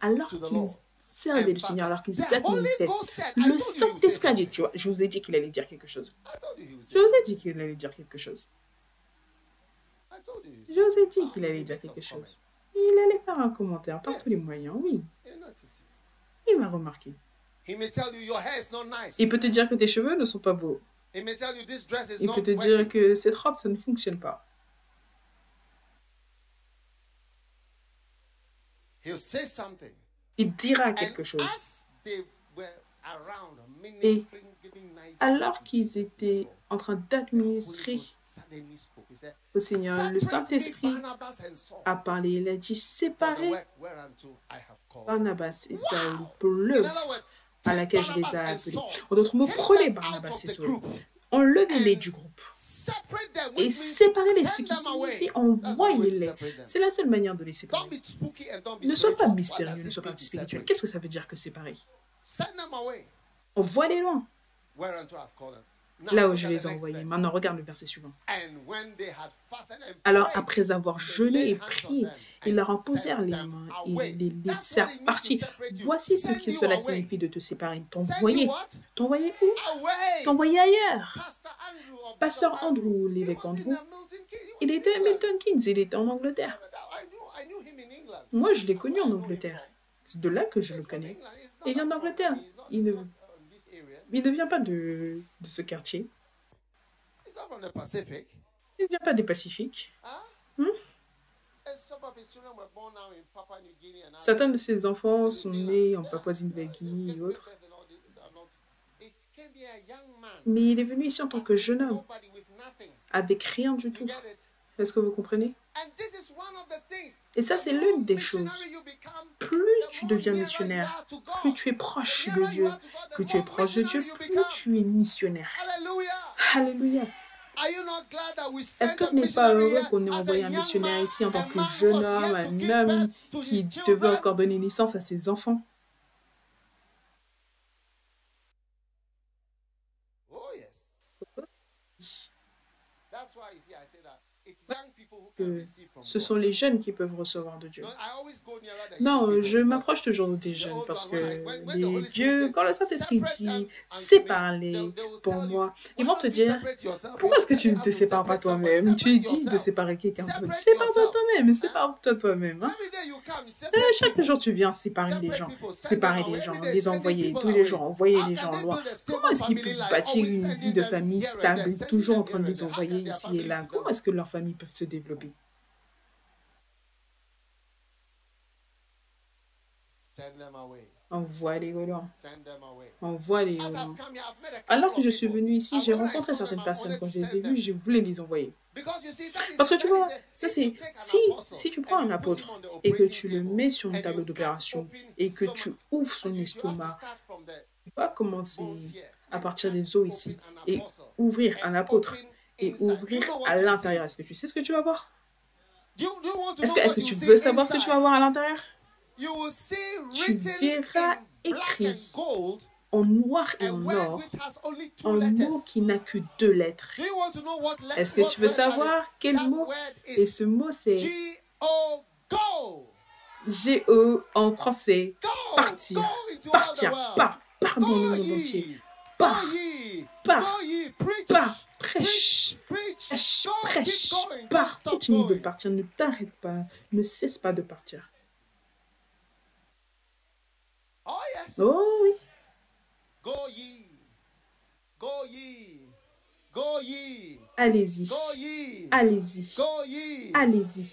[SPEAKER 3] Alors qu'ils servaient le Seigneur, alors qu'ils administraient, le Saint-Esprit a dit, tu vois, je vous ai dit qu'il allait dire quelque chose. Je vous ai dit qu'il allait dire quelque chose. Il allait faire un commentaire par tous les moyens, oui. Il m'a remarqué. Il peut te dire que tes cheveux ne sont pas beaux. Il peut te dire que cette robe, ça ne fonctionne pas. Il dira quelque chose. Et alors qu'ils étaient en train d'administrer au Seigneur, le Saint-Esprit a parlé. Il a dit, séparez Barnabas et Saül pour l'œuvre à laquelle je les ai appelés. En d'autres mots, prenez Barnabas et Saül, enlevez-les du groupe et séparez-les, ce qui signifie envoyez-les. C'est la seule manière de les séparer. Ne sois pas mystérieux, ne sois pas spirituel. Qu'est-ce que ça veut dire que séparer? Envoie-les loin. là où je les ai envoyés. Maintenant, regarde le verset suivant. Alors, après avoir jeûné et prié, ils leur imposèrent les mains et les laissèrent partir. Voici ce que cela signifie de te séparer. T'envoyer. T'envoyer où? T'envoyer ailleurs. Pasteur Andrew, l'évêque Andrew, il était à Milton Keynes, il était en Angleterre. Moi, je l'ai connu en Angleterre. C'est de là que je le connais. Il vient d'Angleterre. Il ne vient pas de ce quartier. Il ne vient pas des Pacifiques. Certains de ses enfants sont nés en Papouasie-Nouvelle-Guinée et autres. Mais il est venu ici en tant que jeune homme, avec rien du tout. Est-ce que vous comprenez? Et ça, c'est l'une des choses. Plus tu deviens missionnaire, plus tu es proche de Dieu. Plus tu es proche de Dieu, plus tu es missionnaire. Alléluia. Est-ce que tu n'es pas heureux qu'on ait envoyé un missionnaire ici en tant que jeune homme, un homme qui devait encore donner naissance à ses enfants? Que ce sont les jeunes qui peuvent recevoir de Dieu. Non, je m'approche toujours des jeunes parce que les vieux, quand le Saint-Esprit dit « séparez-les pour moi », ils vont te dire « Pourquoi est-ce que tu ne te sépares pas toi-même? Tu dis de séparer quelqu'un d'autre. Sépare-toi toi-même, sépare-toi toi-même. Hein? Chaque jour, tu viens séparer les gens, les envoyer tous les jours, envoyer les gens loin. Comment est-ce qu'ils peuvent bâtir une vie de famille stable, toujours en train de les envoyer ici et là? Comment est-ce que leurs familles peuvent se développer? Envoie-les au loin. Envoie-les au loin. Alors que je suis venue ici, j'ai rencontré certaines personnes. Quand je les ai vues, je voulais les envoyer. Parce que tu vois, ça c'est... Si tu prends un apôtre et que tu le mets sur une table d'opération et que tu ouvres son estomac, tu vas commencer à partir des os ici et ouvrir un apôtre et ouvrir à l'intérieur. Est-ce que tu sais ce que tu vas voir? Est-ce que tu veux savoir ce que tu vas voir à l'intérieur? Tu verras écrit en noir et en or un mot qui n'a que 2 lettres. Est-ce que tu veux savoir quel mot? Et ce mot, c'est G-O en français. Partir. Partir. Pars dans le monde entier. Pars. Prêche. Pars. Continue de partir. Ne t'arrête pas. Ne cesse pas de partir. Oh oui. Allez-y. Allez-y. Allez-y.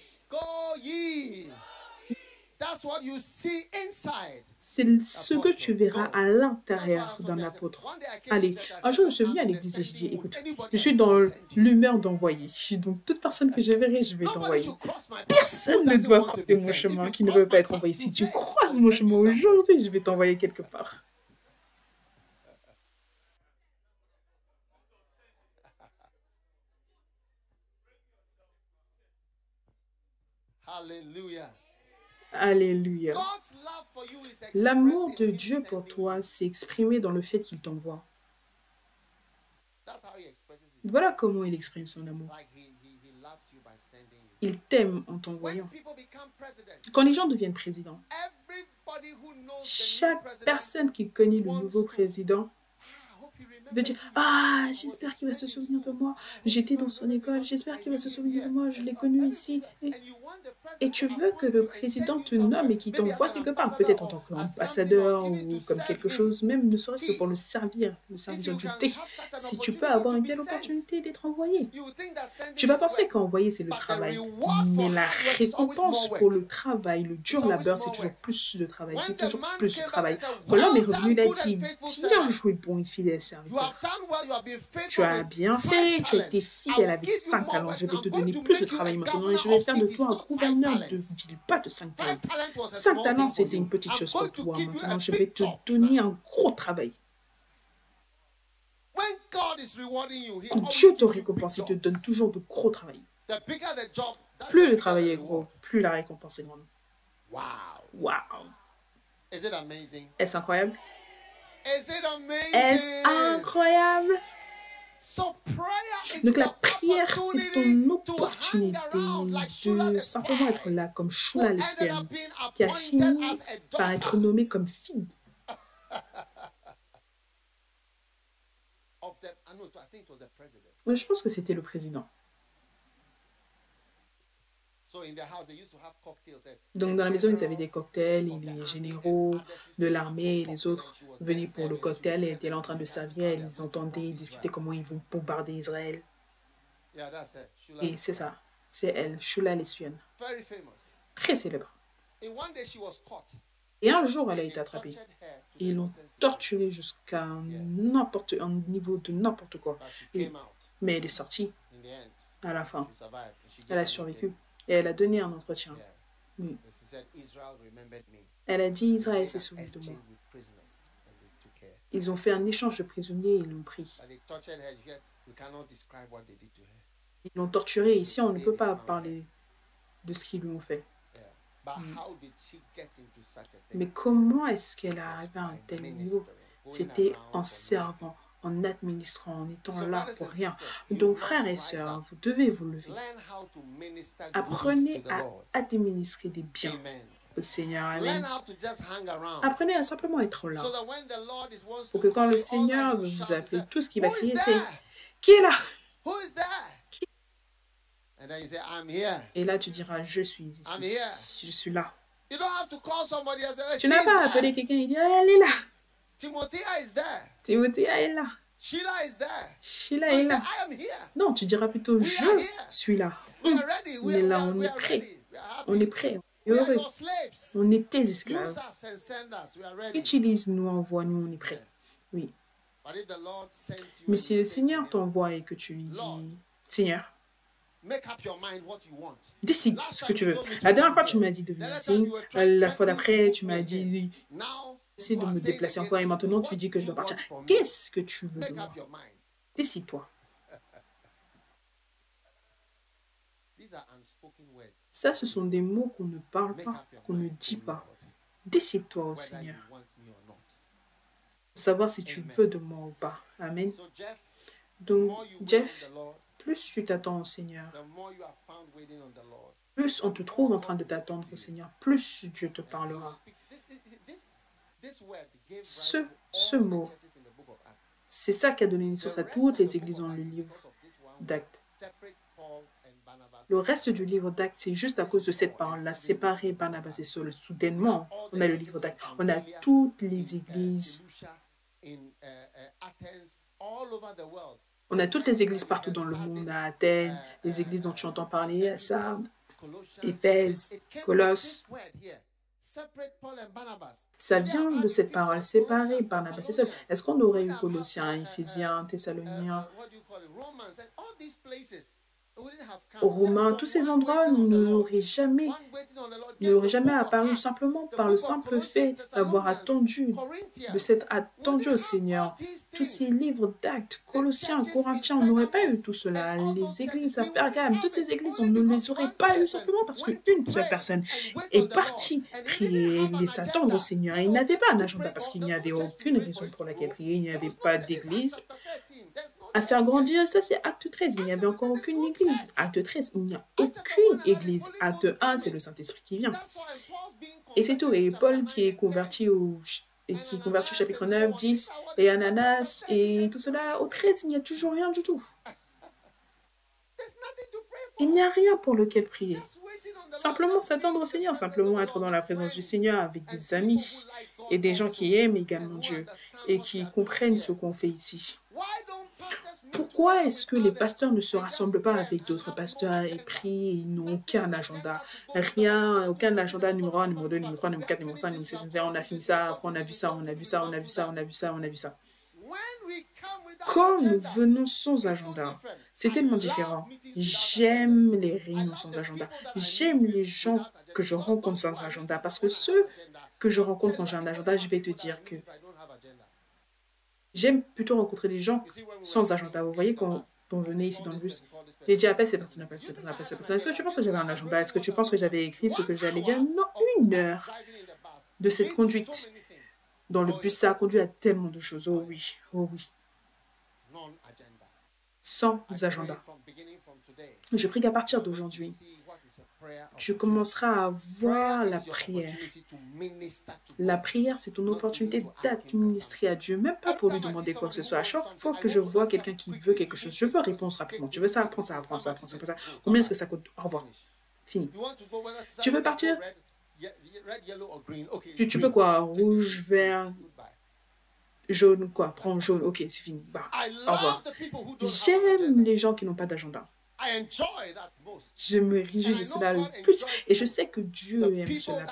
[SPEAKER 3] C'est ce que tu verras à l'intérieur d'un apôtre. Allez, un jour je suis venue à l'église et je dis, écoute, je suis dans l'humeur d'envoyer. Je dis, donc toute personne que je verrai, je vais t'envoyer. Personne ne doit croiser mon chemin qui ne veut pas être envoyé. Si tu croises mon chemin aujourd'hui, je vais t'envoyer quelque part.
[SPEAKER 2] Hallelujah.
[SPEAKER 3] Alléluia. L'amour de Dieu pour toi s'est exprimé dans le fait qu'il t'envoie. Voilà comment il exprime son amour. Il t'aime en t'envoyant. Quand les gens deviennent présidents, chaque personne qui connaît le nouveau président veut dire « Ah, j'espère qu'il va se souvenir de moi. J'étais dans son école. J'espère qu'il va se souvenir de moi. Je l'ai connu ici. » Et tu veux que le président te nomme et qu'il t'envoie quelque part, peut-être en tant qu'ambassadeur ou comme quelque chose, même ne serait-ce que pour le servir du thé. Si tu peux avoir une telle opportunité d'être envoyé, tu vas penser qu'envoyer, c'est le travail. Mais la récompense pour le travail, le dur labeur, c'est toujours plus de travail. C'est toujours plus de travail. Quand l'homme est revenu, il a dit « Bien joué, bon et fidèle serviteur. Tu as bien fait, tu as été fidèle avec 5 talents. Je vais te donner plus de travail maintenant et je vais faire de toi un gouverneur de ville, pas de 5 talents. 5 talents, c'était une petite chose pour toi. Maintenant, je vais te donner un gros travail. Quand Dieu te récompense, il te donne toujours de gros travail. Plus le travail est gros, plus la récompense est grande. Wow! Est-ce incroyable? Est-ce incroyable? Donc la prière, c'est ton opportunité de simplement être là comme Shula l'espion, qui a fini par être nommée comme fille. Je pense que c'était le président. Donc dans la maison, ils avaient des cocktails et les généraux de l'armée et les autres venaient pour le cocktail et étaient là en train de servir. Et ils entendaient discuter comment ils vont bombarder Israël. Et c'est ça, c'est elle, Shula l'espionne, très célèbre. Et un jour, elle a été attrapée. Et ils l'ont torturée jusqu'à un niveau de n'importe quoi. Mais elle est sortie à la fin. Elle a survécu. Et elle a donné un entretien. Oui. Elle a dit, Israël s'est souvenu de moi. Ils ont fait un échange de prisonniers et ils l'ont pris. Ils l'ont torturée. Ici, on ne peut pas parler de ce qu'ils lui ont fait. Mais comment est-ce qu'elle est arrivée à un tel niveau? C'était en servant, en administrant, en étant là pour rien. Donc, frères et sœurs, vous devez vous lever. Apprenez à administrer des biens au Seigneur. Amen. Apprenez à simplement être là. Pour que quand le Seigneur vous appelle, tout ce qu'il va crier, c'est « Qui est là ?» Et là, tu diras, je suis ici. Je suis là. Tu n'as pas appelé quelqu'un et dire, elle est là. Timothée est là. Sheila est là. Non, tu diras plutôt, je suis là. On est là, on est prêt. On est prêt. On est heureux. On est tes esclaves. Utilise-nous, envoie-nous, on est prêt. Oui. Mais si le Seigneur t'envoie et que tu lui dis, Seigneur, décide ce que tu veux. La dernière fois, tu m'as dit de venir ici. La fois d'après, tu m'as dit essayer de me déplacer encore. Et maintenant, tu dis que je dois partir. Qu'est-ce que tu veux de moi? Décide-toi. Ça, ce sont des mots qu'on ne parle pas, qu'on ne dit pas. Décide-toi au Seigneur. Savoir si tu veux de moi ou pas. Amen. Donc, Jeff, plus tu t'attends au Seigneur, plus on te trouve en train de t'attendre au Seigneur, plus Dieu te parlera. Ce mot, c'est ça qui a donné naissance à toutes les églises dans le livre d'Actes. Le reste du livre d'Actes, c'est juste à cause de cette parole-là, séparer Barnabas et Saul. Soudainement, on a le livre d'Actes. On a toutes les églises. On a toutes les églises partout dans le monde, à Athènes, les églises dont tu entends parler, à Sardes, Éphèse, Colosse. Ça vient de cette parole, séparer Barnabas et Saul. Est-ce qu'on aurait eu Colossiens, Éphésiens, Thessaloniens, Romains, tous ces endroits n'auraient jamais apparu simplement par le simple fait d'avoir attendu, de s'être attendu au Seigneur. Tous ces livres d'Actes, Colossiens, Corinthiens, on n'aurait pas eu tout cela. Les églises à Pergame, toutes ces églises, on ne les aurait pas eues simplement parce qu'une seule personne est partie prier et s'attendre au Seigneur. Il n'avait pas un agenda parce qu'il n'y avait aucune raison pour laquelle prier, il n'y avait pas d'église à faire grandir. Ça, c'est acte 13. Il n'y avait encore aucune église. Acte 13, il n'y a aucune église. Acte 1, c'est le Saint-Esprit qui vient. Et c'est tout. Et Paul qui est converti au chapitre 9, 10, et Ananas, et tout cela, au 13, il n'y a toujours rien du tout. Il n'y a rien pour lequel prier. Simplement s'attendre au Seigneur, simplement être dans la présence du Seigneur avec des amis et des gens qui aiment également Dieu et qui comprennent ce qu'on fait ici. Pourquoi est-ce que les pasteurs ne se rassemblent pas avec d'autres pasteurs et prient et ils n'ont aucun agenda? Rien, aucun agenda numéro 1, numéro 2, numéro 3, numéro 4, numéro 5, numéro 6, on a fini ça, après on a vu ça, on a vu ça, on a vu ça, on a vu ça, on a vu ça. Quand nous venons sans agenda, c'est tellement différent. J'aime les réunions sans agenda. J'aime les gens que je rencontre sans agenda parce que ceux que je rencontre quand j'ai un agenda, je vais te dire que j'aime plutôt rencontrer des gens sans agenda. Vous voyez, quand on venait ici dans le bus, j'ai dit appelle ces personnes, appelle ces personnes, appelle ces personnes. Est-ce que tu penses que j'avais un agenda? Est-ce que tu penses que j'avais écrit ce que j'allais dire? Non, 1 heure de cette conduite dans le bus, ça a conduit à tellement de choses. Oh oui, oh oui. sans agenda. Je prie qu'à partir d'aujourd'hui, tu commenceras à voir la prière. La prière, c'est ton opportunité d'administrer à Dieu, même pas pour lui demander quoi que ce soit. À chaque fois que je vois quelqu'un qui veut quelque chose, je veux réponse rapidement. Tu veux ça, prends ça, prends ça, prends ça, prends ça. Combien est-ce que ça coûte? Au revoir. Fini. Tu veux partir? Tu veux quoi? Rouge, vert, jaune, quoi? Prends jaune. Ok, c'est fini. Bah, au revoir. J'aime les gens qui n'ont pas d'agenda. Je me réjouis de cela le plus. Et je sais que Dieu aime cela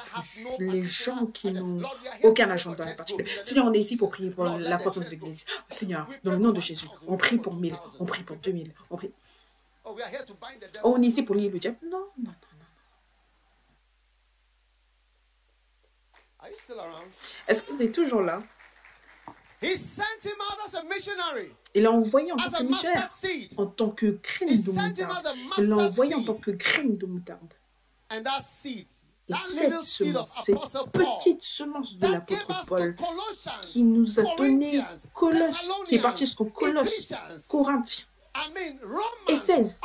[SPEAKER 3] plus. Les gens qui n'ont aucun agenda en particulier. Seigneur, on est ici pour prier pour la croissance de l'Église. Seigneur, dans le nom de Jésus, on prie pour 1000, on prie pour 2000, on prie. On est ici pour lier le diable. Non, non, non, non. Est-ce que tu es toujours là? Il l'a envoyé en tant que missionnaire, en tant que graine de moutarde. Il l'a envoyé en tant que graine de moutarde. Et cette semence, cette petite semence de l'apôtre Paul qui nous a donné Colosse, qui est parti jusqu'au Colosse, Corinthiens, Éphèse.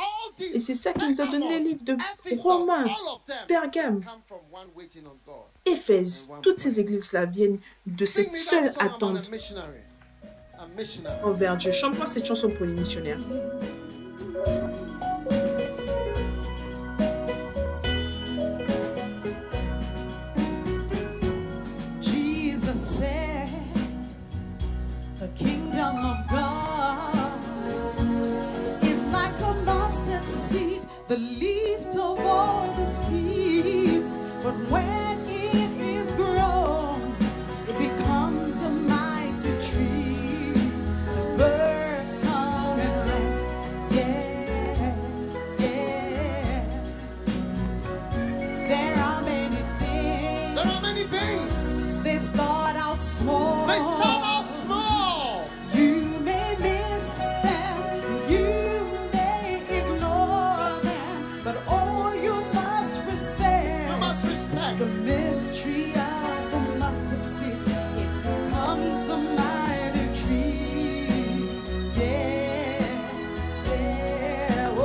[SPEAKER 3] Et c'est ça qui nous a donné les livres de Romains, Pergame, Éphèse. Toutes ces églises-là viennent de cette seule attente envers Dieu. Chante-moi cette chanson pour les missionnaires.
[SPEAKER 1] Jesus said, the kingdom of God is like a mustard seed, the least of all the seeds. But when it is grown, it becomes a mighty tree. The birds come and rest. Yeah, yeah. There are many things.
[SPEAKER 2] There are many things.
[SPEAKER 1] They start out small.
[SPEAKER 2] They start out small.
[SPEAKER 1] You may miss them, you may ignore them, but oh, you must respect.
[SPEAKER 2] You must respect
[SPEAKER 1] The mystery of the mustard seed. It becomes a mighty tree. Yeah, yeah, oh,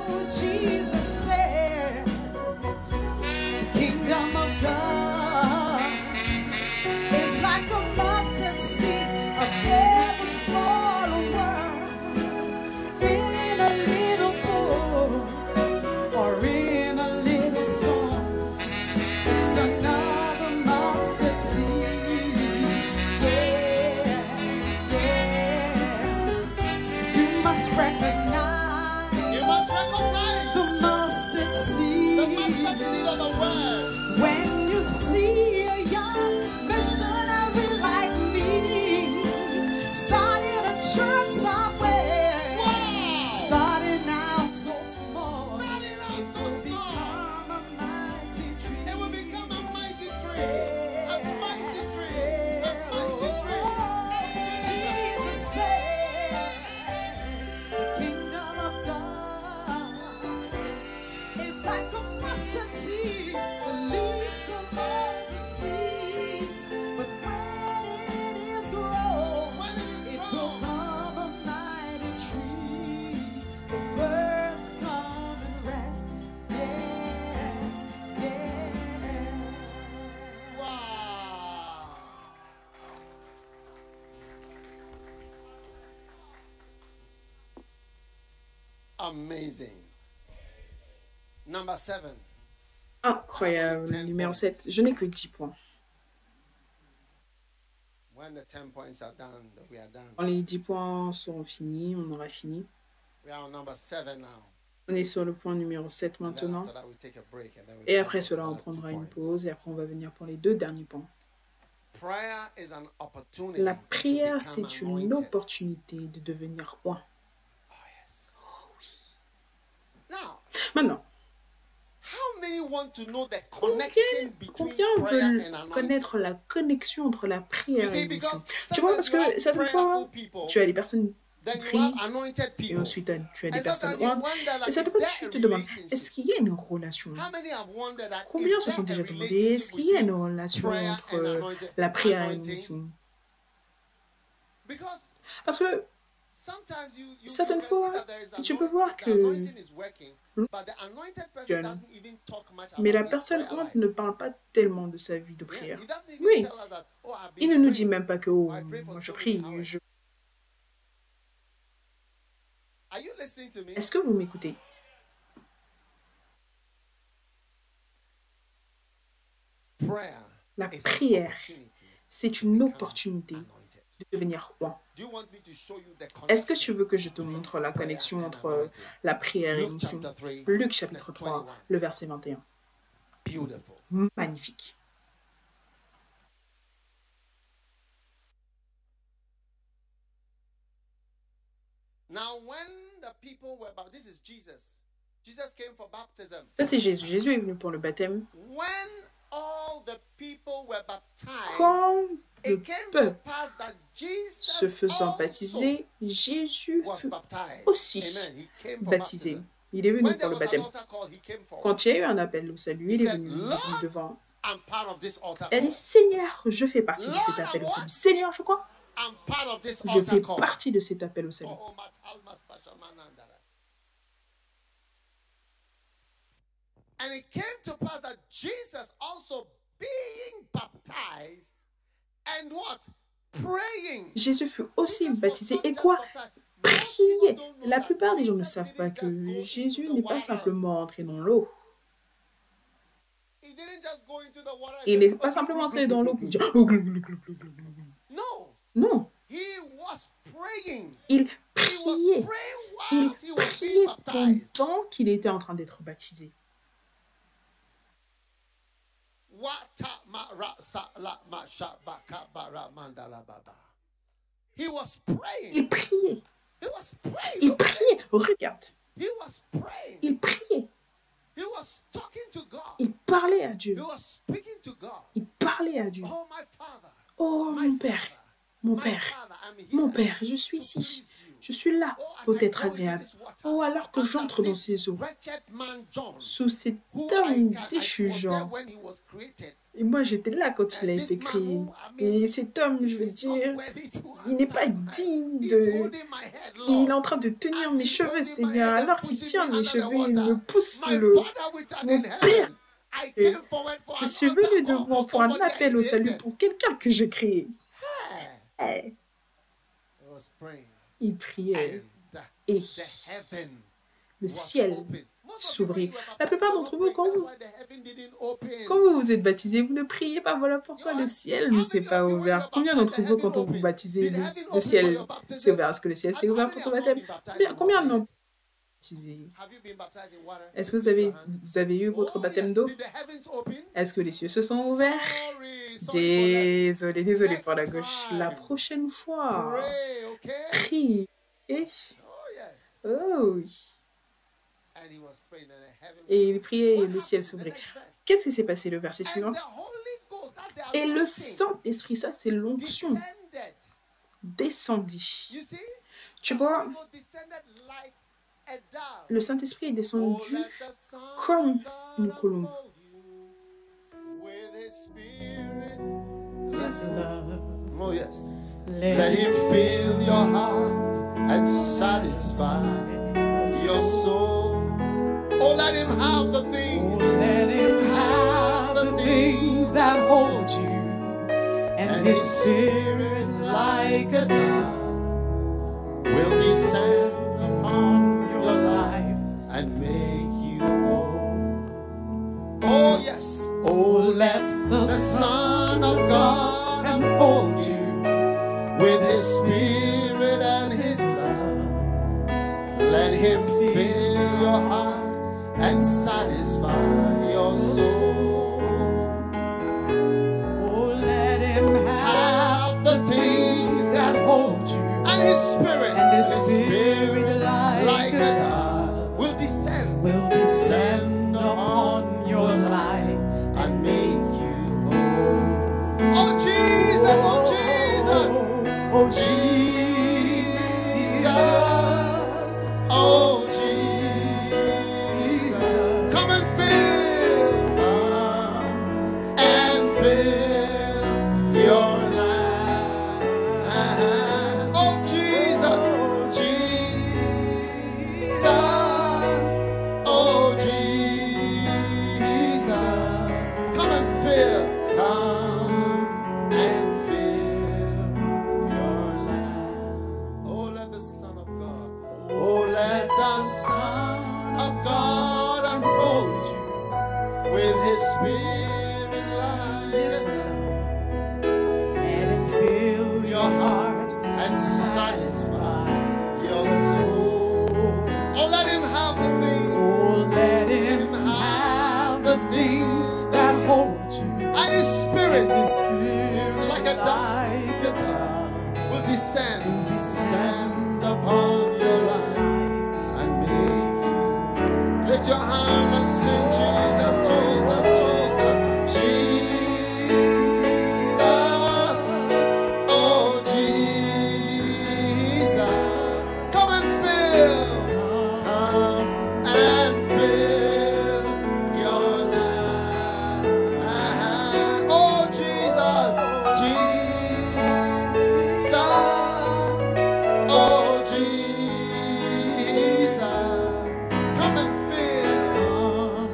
[SPEAKER 1] oh, Jesus said, the kingdom of God is like a mustard seed, a very small world in a little pool or in a little song. It's another mustard seed. Yeah, yeah. You must recognize the mustard seed.
[SPEAKER 2] the mustard seed of the word.
[SPEAKER 1] When you see a young missionary like me, starting a church somewhere,
[SPEAKER 2] Wow.
[SPEAKER 1] starting out so small,
[SPEAKER 2] Starting out
[SPEAKER 1] it
[SPEAKER 2] so
[SPEAKER 1] will
[SPEAKER 2] small.
[SPEAKER 1] become a mighty tree.
[SPEAKER 2] It will become a mighty tree. A mighty tree. A mighty tree.
[SPEAKER 1] Jesus said, the kingdom of God is like a mustard seed, the least of all the seeds. But when it is grown,
[SPEAKER 2] When it is
[SPEAKER 1] it will
[SPEAKER 2] grown,
[SPEAKER 1] become a mighty tree. The birds come and rest. Yeah, yeah.
[SPEAKER 2] wow. Amazing. Number 7.
[SPEAKER 3] Incroyable. Numéro 7. Je n'ai que 10 points.
[SPEAKER 2] When the 10 points are done, we are done.
[SPEAKER 3] Quand les 10 points seront finis, on aura fini.
[SPEAKER 2] We are on number 7 now.
[SPEAKER 3] On est sur le point numéro 7
[SPEAKER 2] And then
[SPEAKER 3] maintenant.
[SPEAKER 2] after that, we take a break and then we
[SPEAKER 3] Et
[SPEAKER 2] come
[SPEAKER 3] après
[SPEAKER 2] for the
[SPEAKER 3] cela, on
[SPEAKER 2] last 2
[SPEAKER 3] prendra une
[SPEAKER 2] points.
[SPEAKER 3] pause et après on va venir pour les 2 derniers points.
[SPEAKER 2] Prayer is an opportunity
[SPEAKER 3] La
[SPEAKER 2] to
[SPEAKER 3] prière,
[SPEAKER 2] become
[SPEAKER 3] c'est une
[SPEAKER 2] anointed.
[SPEAKER 3] opportunité de devenir oint.
[SPEAKER 2] Oh, yes. Now,
[SPEAKER 3] Combien veulent connaître la connexion entre la prière et l'onction? Tu vois, parce que certaines fois, tu as des personnes qui prient, et ensuite tu as des personnes ointes, et certaines fois tu te demandes, est-ce qu'il y a une relation? Combien se sont déjà demandé, est-ce qu'il y a une relation entre la prière et l'onction? Parce que certaines fois, tu peux voir que mais la personne honte ne parle pas tellement de sa vie de prière. Oui, il ne nous dit même pas que oh, moi je prie. Est-ce que vous m'écoutez? La prière, c'est une opportunité de devenir roi. Est-ce que tu veux que je te montre la connexion entre la prière et l'onction? Luc chapitre 3, le verset 21. Magnifique. Ça c'est Jésus. Jésus est venu pour le baptême. Quand le peuple se faisant baptiser, Jésus fut aussi baptisé. Il est venu pour le baptême. Quand il y a eu un appel au salut, il est venu devant. Il a dit, Seigneur, je fais partie de cet appel au salut. Seigneur, je crois. Je fais partie de cet appel au salut.
[SPEAKER 2] And it came to pass that Jesus also being baptized and what? Praying.
[SPEAKER 3] Jésus fut aussi baptisé et quoi? Prier. La plupart des gens ne savent pas que Jésus n'est pas simplement entré dans l'eau. Il n'est pas simplement entré dans l'eau pour dire non. Il priait. Il priait pendant qu'il était en train d'être baptisé. Il priait. Il priait. Regarde. Il priait. Il parlait à Dieu. Il parlait à Dieu. Oh, mon Père. Mon Père. Mon Père, je suis ici. Je suis là pour être agréable. Oh, alors que j'entre dans ces eaux, sous cet homme déchu, genre. Et moi, j'étais là quand il a été créé. Et cet homme, je veux dire, il n'est pas digne de... Il est en train de tenir mes cheveux, Seigneur. Alors qu'il tient mes cheveux, il me pousse sous l'eau. Mon Père, je suis venu devant pour un appel au salut pour quelqu'un que j'ai créé. Hey. Il priait et le ciel s'ouvrit. La plupart d'entre vous, quand vous vous êtes baptisé, vous ne priez pas. Voilà pourquoi le ciel ne s'est pas ouvert. Combien d'entre vous, quand on vous baptisez, le ciel s'est ouvert? Est-ce que le ciel s'est ouvert pour ton baptême? Combien n'ont baptisé? Est-ce que vous avez eu votre baptême d'eau? Est-ce que les cieux se sont ouverts? Désolé pour la gauche. La prochaine fois, prie. Oh oui. Et il priait et le ciel s'ouvrait. Qu'est-ce qui s'est passé le verset suivant? Et le Saint-Esprit, ça c'est l'onction, descendit. Tu vois, le Saint-Esprit est descendu comme une colombe.
[SPEAKER 2] Oh yes. Let him fill your heart and satisfy your soul. Oh, let him have the things. Oh, let him have the things that hold you. And his spirit, like a dove, will descend upon your life and make you whole. Oh, yes. Oh, let the Son of God unfold you with his spirit and his love. Let him fill your heart and satisfy your soul. Oh, let him have the things that hold you. And his spirit, like a dove, will descend upon your life Oh Jesus, oh Jesus, come and fill your life. Oh Jesus, Jesus, oh Jesus, come and fill your life. Oh, let the Son of God, oh, let the Son of God unfold you with His Spirit like His love. Let Him fill your heart and satisfy your soul. Oh, let Him have the things. Oh, let Him have the things that hold you. And His Spirit, like a dove, will descend upon your life and make you. Lift your hand and sing Jesus, Jesus, Jesus, Jesus. Oh Jesus, come and fill your life. Oh Jesus, Jesus. Oh Jesus, come and fill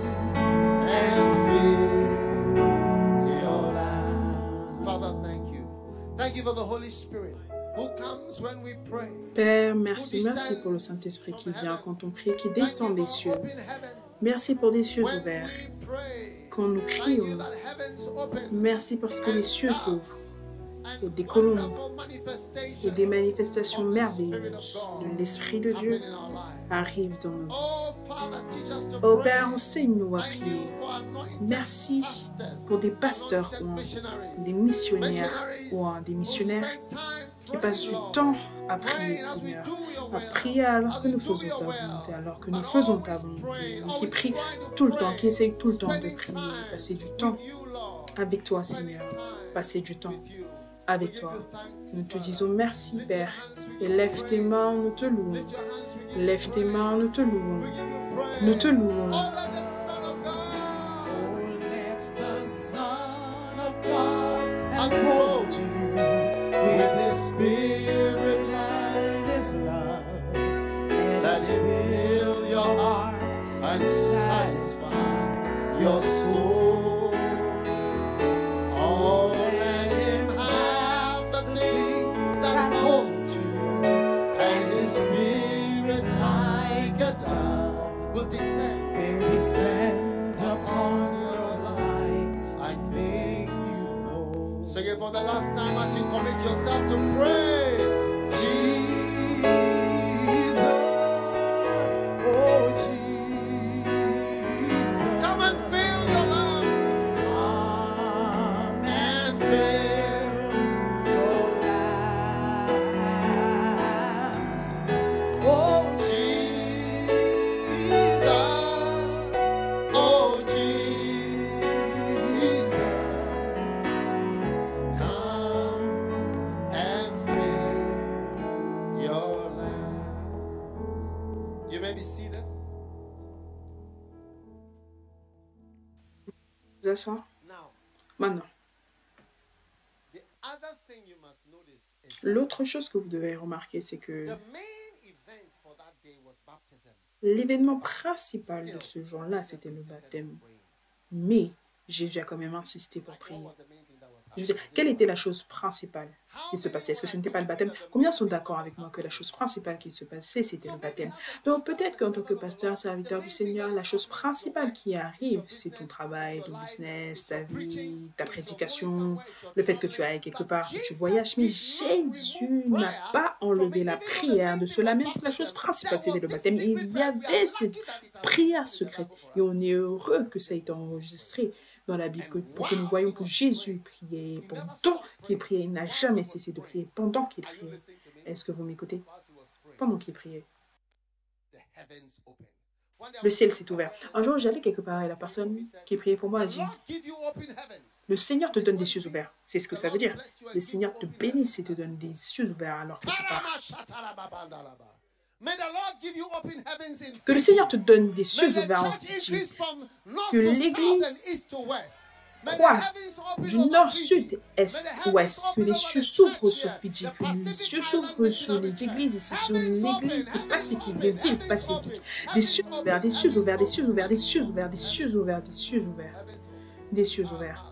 [SPEAKER 2] your life. Father, thank you. Thank you for the Holy Spirit who comes when we pray.
[SPEAKER 3] Père, merci pour le Saint-Esprit qui vient quand on prie, qui descend des cieux. Merci pour les cieux ouverts. Quand nous prions, merci parce que les cieux s'ouvrent. Et des colombes et des manifestations merveilleuses de l'Esprit de Dieu arrivent dans nous. Oh Père, enseigne-nous à prier. Merci pour des pasteurs ou des missionnaires qui passent du temps à prier, Seigneur. À prier alors que nous faisons ta volonté, qui prient tout le temps, qui essayent tout le temps de prier, passer du temps avec toi, Seigneur. Passer du temps avec toi. Nous te disons merci, Père. Et lève tes mains, nous te louons. Lève tes mains, nous te louons. Nous te louons.
[SPEAKER 2] Your soul. Oh, let Him have the things that hold you, and His Spirit like a dove will descend upon your life and make you whole. Sing it for the last time as you commit yourself to pray. Jesus, oh Jesus.
[SPEAKER 3] Maintenant, l'autre chose que vous devez remarquer, c'est que l'événement principal de ce jour-là, c'était le baptême. Mais Jésus a quand même insisté pour prier. Je veux dire, quelle était la chose principale qui se passait? Est-ce que ce n'était pas le baptême? Combien sont d'accord avec moi que la chose principale qui se passait, c'était le baptême? Donc peut-être qu'en tant que pasteur, serviteur du Seigneur, la chose principale qui arrive, c'est ton travail, ton business, ta vie, ta prédication, le fait que tu ailles quelque part, que tu voyages. Mais Jésus n'a pas enlevé la prière de cela, même si la chose principale, c'était le baptême. Il y avait cette prière secrète. Et on est heureux que ça ait été enregistré dans la Bible, pour que nous voyons que Jésus priait pendant qu'il priait. Il n'a jamais cessé de prier pendant qu'il priait. Est-ce que vous m'écoutez? Pendant qu'il priait, Le ciel s'est ouvert. Un jour, j'allais quelque part et la personne qui priait pour moi a dit, le Seigneur te donne des cieux ouverts. C'est ce que ça veut dire. Le Seigneur te bénisse et te donne des cieux ouverts alors que tu pars. Que le Seigneur te donne des cieux ouverts en Fidji. Que l'Église croit du nord, sud, est, ouest. Que les cieux s'ouvrent sur Fidji. Que les cieux s'ouvrent sur les églises ici, sur l'église pacifique, des îles pacifiques. Des cieux ouverts, des cieux ouverts, des cieux ouverts, des cieux ouverts, des cieux ouverts, des cieux ouverts. Des cieux ouverts.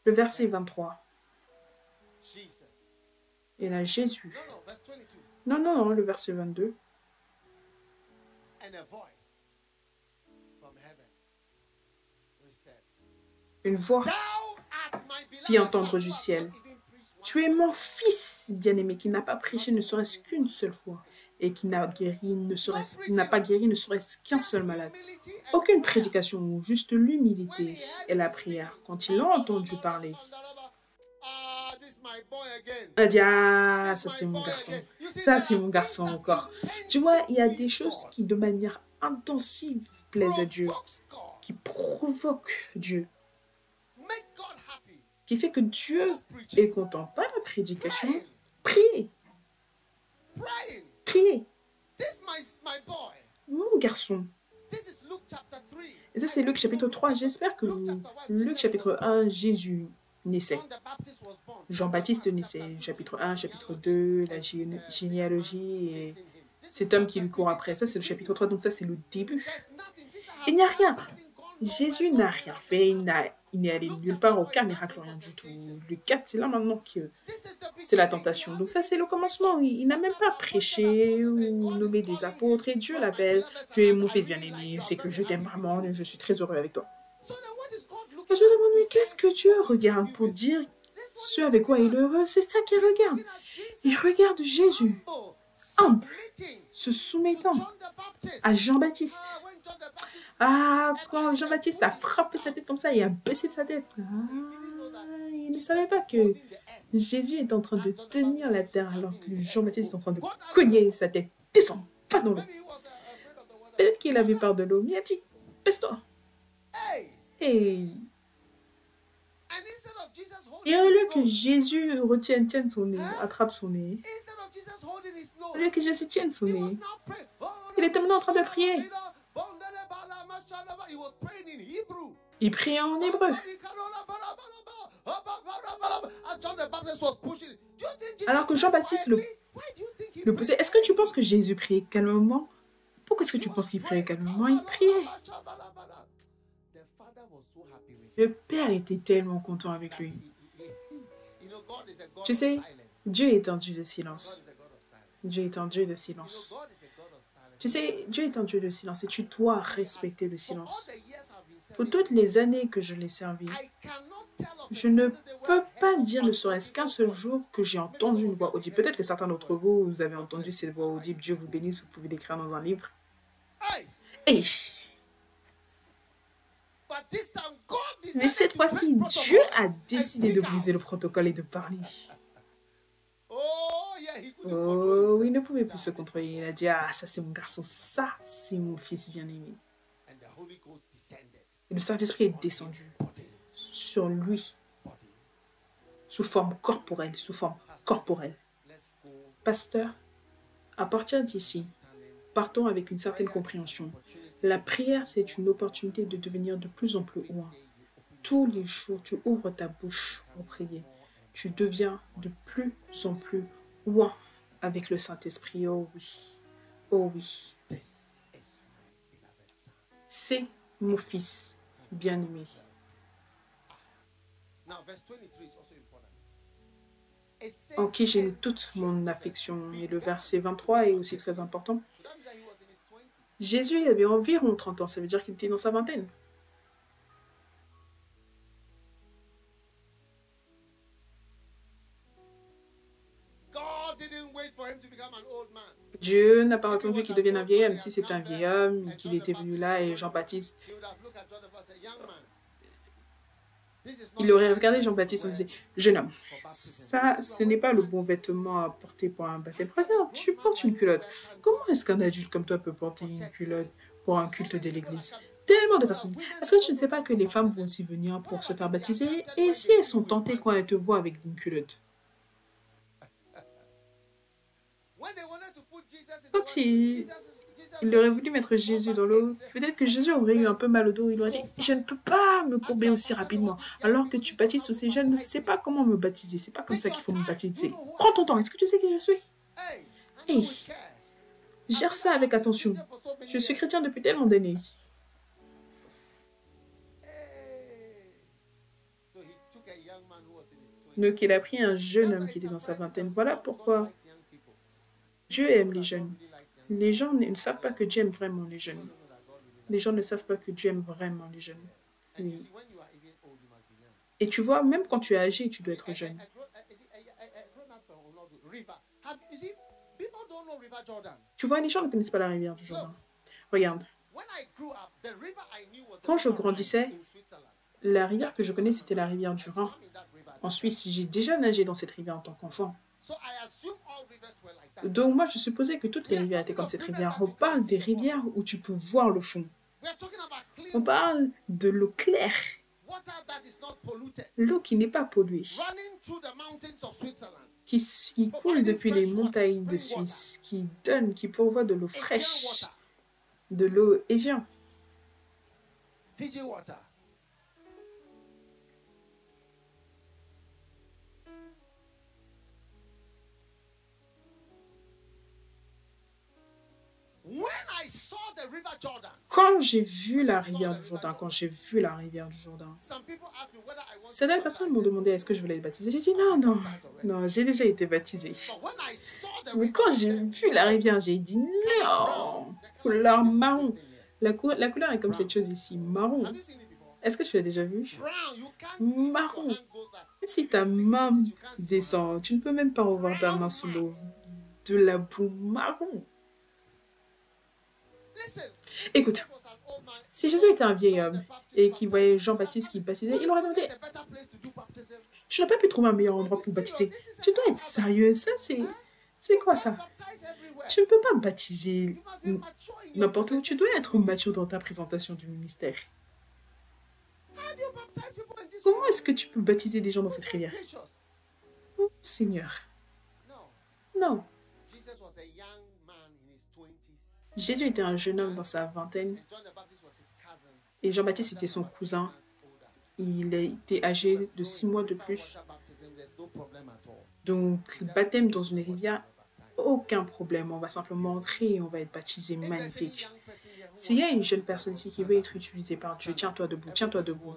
[SPEAKER 3] Le verset 23. Et là, Jésus. Non, non, non, le verset 22. Une voix fit entendre du ciel. Tu es mon fils bien-aimé qui n'a pas prêché ne serait-ce qu'une seule fois et qui n'a pas guéri ne serait-ce qu'un seul malade. Aucune prédication, juste l'humilité et la prière. Quand il a entendu parler, il a dit, ah, ça c'est mon garçon. Ça c'est mon garçon encore. Tu vois, il y a des choses qui de manière intensive plaisent à Dieu, qui provoquent Dieu, qui fait que Dieu est content. Pas la prédication, priez. Priez. Mon garçon. Et ça, c'est Luc chapitre 3. J'espère que Luc chapitre 1, Jésus naissait. Jean-Baptiste naissait. Chapitre 1, chapitre 2, la généalogie et cet homme qui lui court après. Ça, c'est le chapitre 3. Donc ça, c'est le début. Il n'y a rien. Jésus n'a rien fait. Il n'est allé nulle part, aucun miracle, rien du tout. Luc 4, c'est là maintenant que c'est la tentation. Donc ça, c'est le commencement. Il n'a même pas prêché ou nommé des apôtres. Et Dieu l'appelle. Tu es mon fils bien-aimé. C'est que je t'aime vraiment. Et je suis très heureux avec toi. Et je me demande, mais qu'est-ce que Dieu regarde pour dire ce avec quoi il est heureux? C'est ça qu'il regarde. Il regarde Jésus, humble, se soumettant à Jean-Baptiste. Ah, quand Jean-Baptiste a frappé sa tête comme ça, il a baissé sa tête. Ah, il ne savait pas que Jésus est en train de tenir la terre alors que Jean-Baptiste est en train de cogner sa tête. Descends, va dans l'eau. Peut-être qu'il avait peur de l'eau, mais il a dit, baisse-toi. Et au lieu que Jésus tienne son nez, attrape son nez, au lieu que Jésus tienne son nez, il était maintenant en train de prier. Il priait en hébreu. Alors que Jean-Baptiste le poussait. Est-ce que tu penses que Jésus priait calmement? Pourquoi est-ce que tu penses qu'il priait calmement? Il priait. Le Père était tellement content avec lui. Tu sais, Dieu est un Dieu de silence. Dieu est un Dieu de silence. Tu sais, Dieu est un Dieu de silence et tu dois respecter le silence. Pour toutes les années que je l'ai servi, je ne peux pas dire ne serait-ce qu'un seul jour que j'ai entendu une voix audible. Peut-être que certains d'entre vous, vous avez entendu cette voix audible. Dieu vous bénisse, vous pouvez l'écrire dans un livre. Et mais cette fois-ci, Dieu a décidé de briser le protocole et de parler. Oh, il ne pouvait plus se contrôler. Il a dit, ah, ça c'est mon garçon, ça c'est mon fils bien-aimé. Et le Saint-Esprit est descendu sur lui, sous forme corporelle, Pasteur, à partir d'ici, partons avec une certaine compréhension. La prière, c'est une opportunité de devenir de plus en plus loin. Tous les jours, tu ouvres ta bouche pour prier. Tu deviens de plus en plus loin avec le Saint-Esprit. Oh oui, oh oui. C'est mon fils bien-aimé. En qui j'ai toute mon affection. Et le verset 23 est aussi très important. Jésus avait environ 30 ans, ça veut dire qu'il était dans sa vingtaine. Dieu n'a pas attendu qu'il devienne un vieil homme. Si c'était un vieil homme, qu'il était venu là et Jean-Baptiste Il aurait regardé Jean-Baptiste et disait, jeune homme, ça, ce n'est pas le bon vêtement à porter pour un baptême. Regarde, tu portes une culotte. Comment est-ce qu'un adulte comme toi peut porter une culotte pour un culte de l'église? Tellement de personnes. Est-ce que tu ne sais pas que les femmes vont aussi venir pour se faire baptiser? Et si elles sont tentées quand elles te voient avec une culotte? Quand il aurait voulu mettre Jésus dans l'eau, peut-être que Jésus aurait eu un peu mal au dos. Il aurait dit, je ne peux pas me courber aussi rapidement. Alors que tu baptises aussi, je ne sais pas comment me baptiser. C'est pas comme ça qu'il faut me baptiser. Prends ton temps. Est-ce que tu sais qui je suis? Hey, gère ça avec attention. Je suis chrétien depuis tellement d'années. Donc il a pris un jeune homme qui était dans sa vingtaine. Voilà pourquoi Dieu aime les jeunes. Les gens ne savent pas que Dieu aime vraiment les jeunes. Les gens ne savent pas que Dieu aime vraiment les jeunes. Oui. Et tu vois, même quand tu es âgé, tu dois être jeune. Tu vois, les gens ne connaissent pas la rivière du Jourdain. Regarde. Quand je grandissais, la rivière que je connais, c'était la rivière du Rhin. En Suisse, j'ai déjà nagé dans cette rivière en tant qu'enfant. Donc moi, je supposais que toutes les rivières étaient comme cette rivière. On parle des rivières où tu peux voir le fond. On parle de l'eau claire. L'eau qui n'est pas polluée. Qui coule depuis les montagnes de Suisse. Qui pourvoit de l'eau fraîche. De l'eau Evian.
[SPEAKER 2] Fiji water.
[SPEAKER 3] Quand j'ai vu la rivière du Jourdain, certaines personnes m'ont demandé est-ce que je voulais être baptisée. J'ai dit non, j'ai déjà été baptisée. Mais quand j'ai vu la rivière, j'ai dit non, couleur marron. La couleur est comme cette chose ici, marron. Est-ce que tu l'as déjà vu? Marron. Même si ta main descend, tu ne peux même pas revoir ta main sous l'eau. De la boue marron. Écoute, si Jésus était un vieil homme et qu'il voyait Jean-Baptiste qui baptisait, il aurait demandé « Tu n'as pas pu trouver un meilleur endroit pour baptiser. Tu dois être sérieux, ça c'est quoi ça? Tu ne peux pas baptiser n'importe où, tu dois être mature dans ta présentation du ministère. Comment est-ce que tu peux baptiser des gens dans cette rivière? Oh, Seigneur. Non. Jésus était un jeune homme dans sa vingtaine et Jean-Baptiste était son cousin. Il était âgé de 6 mois de plus. Donc, le baptême dans une rivière, aucun problème. On va simplement entrer et on va être baptisé. Magnifique. S'il y a une jeune personne ici qui veut être utilisée par Dieu, tiens-toi debout, tiens-toi debout.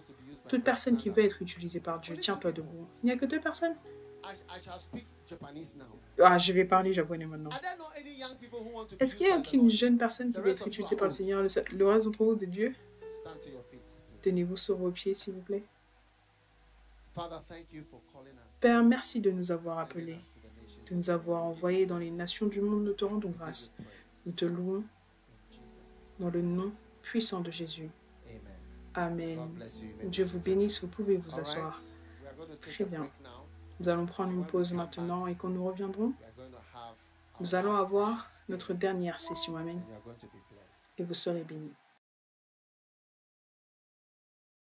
[SPEAKER 3] Toute personne qui veut être utilisée par Dieu, tiens-toi debout. Il n'y a que 2 personnes. Ah, je vais parler japonais maintenant. Est-ce qu'il n'y a aucune jeune personne qui veut être utilisée par le Seigneur? Le reste d'entre vous, des dieux? Tenez-vous sur vos pieds, s'il vous plaît. Père, merci de nous avoir appelés, de nous avoir envoyés dans les nations du monde. Nous te rendons grâce. Nous te louons dans le nom puissant de Jésus. Amen. Dieu vous bénisse. Vous pouvez vous asseoir. Très bien. Nous allons prendre une pause maintenant et quand nous reviendrons, nous allons avoir notre dernière session. Amen. Et vous serez bénis.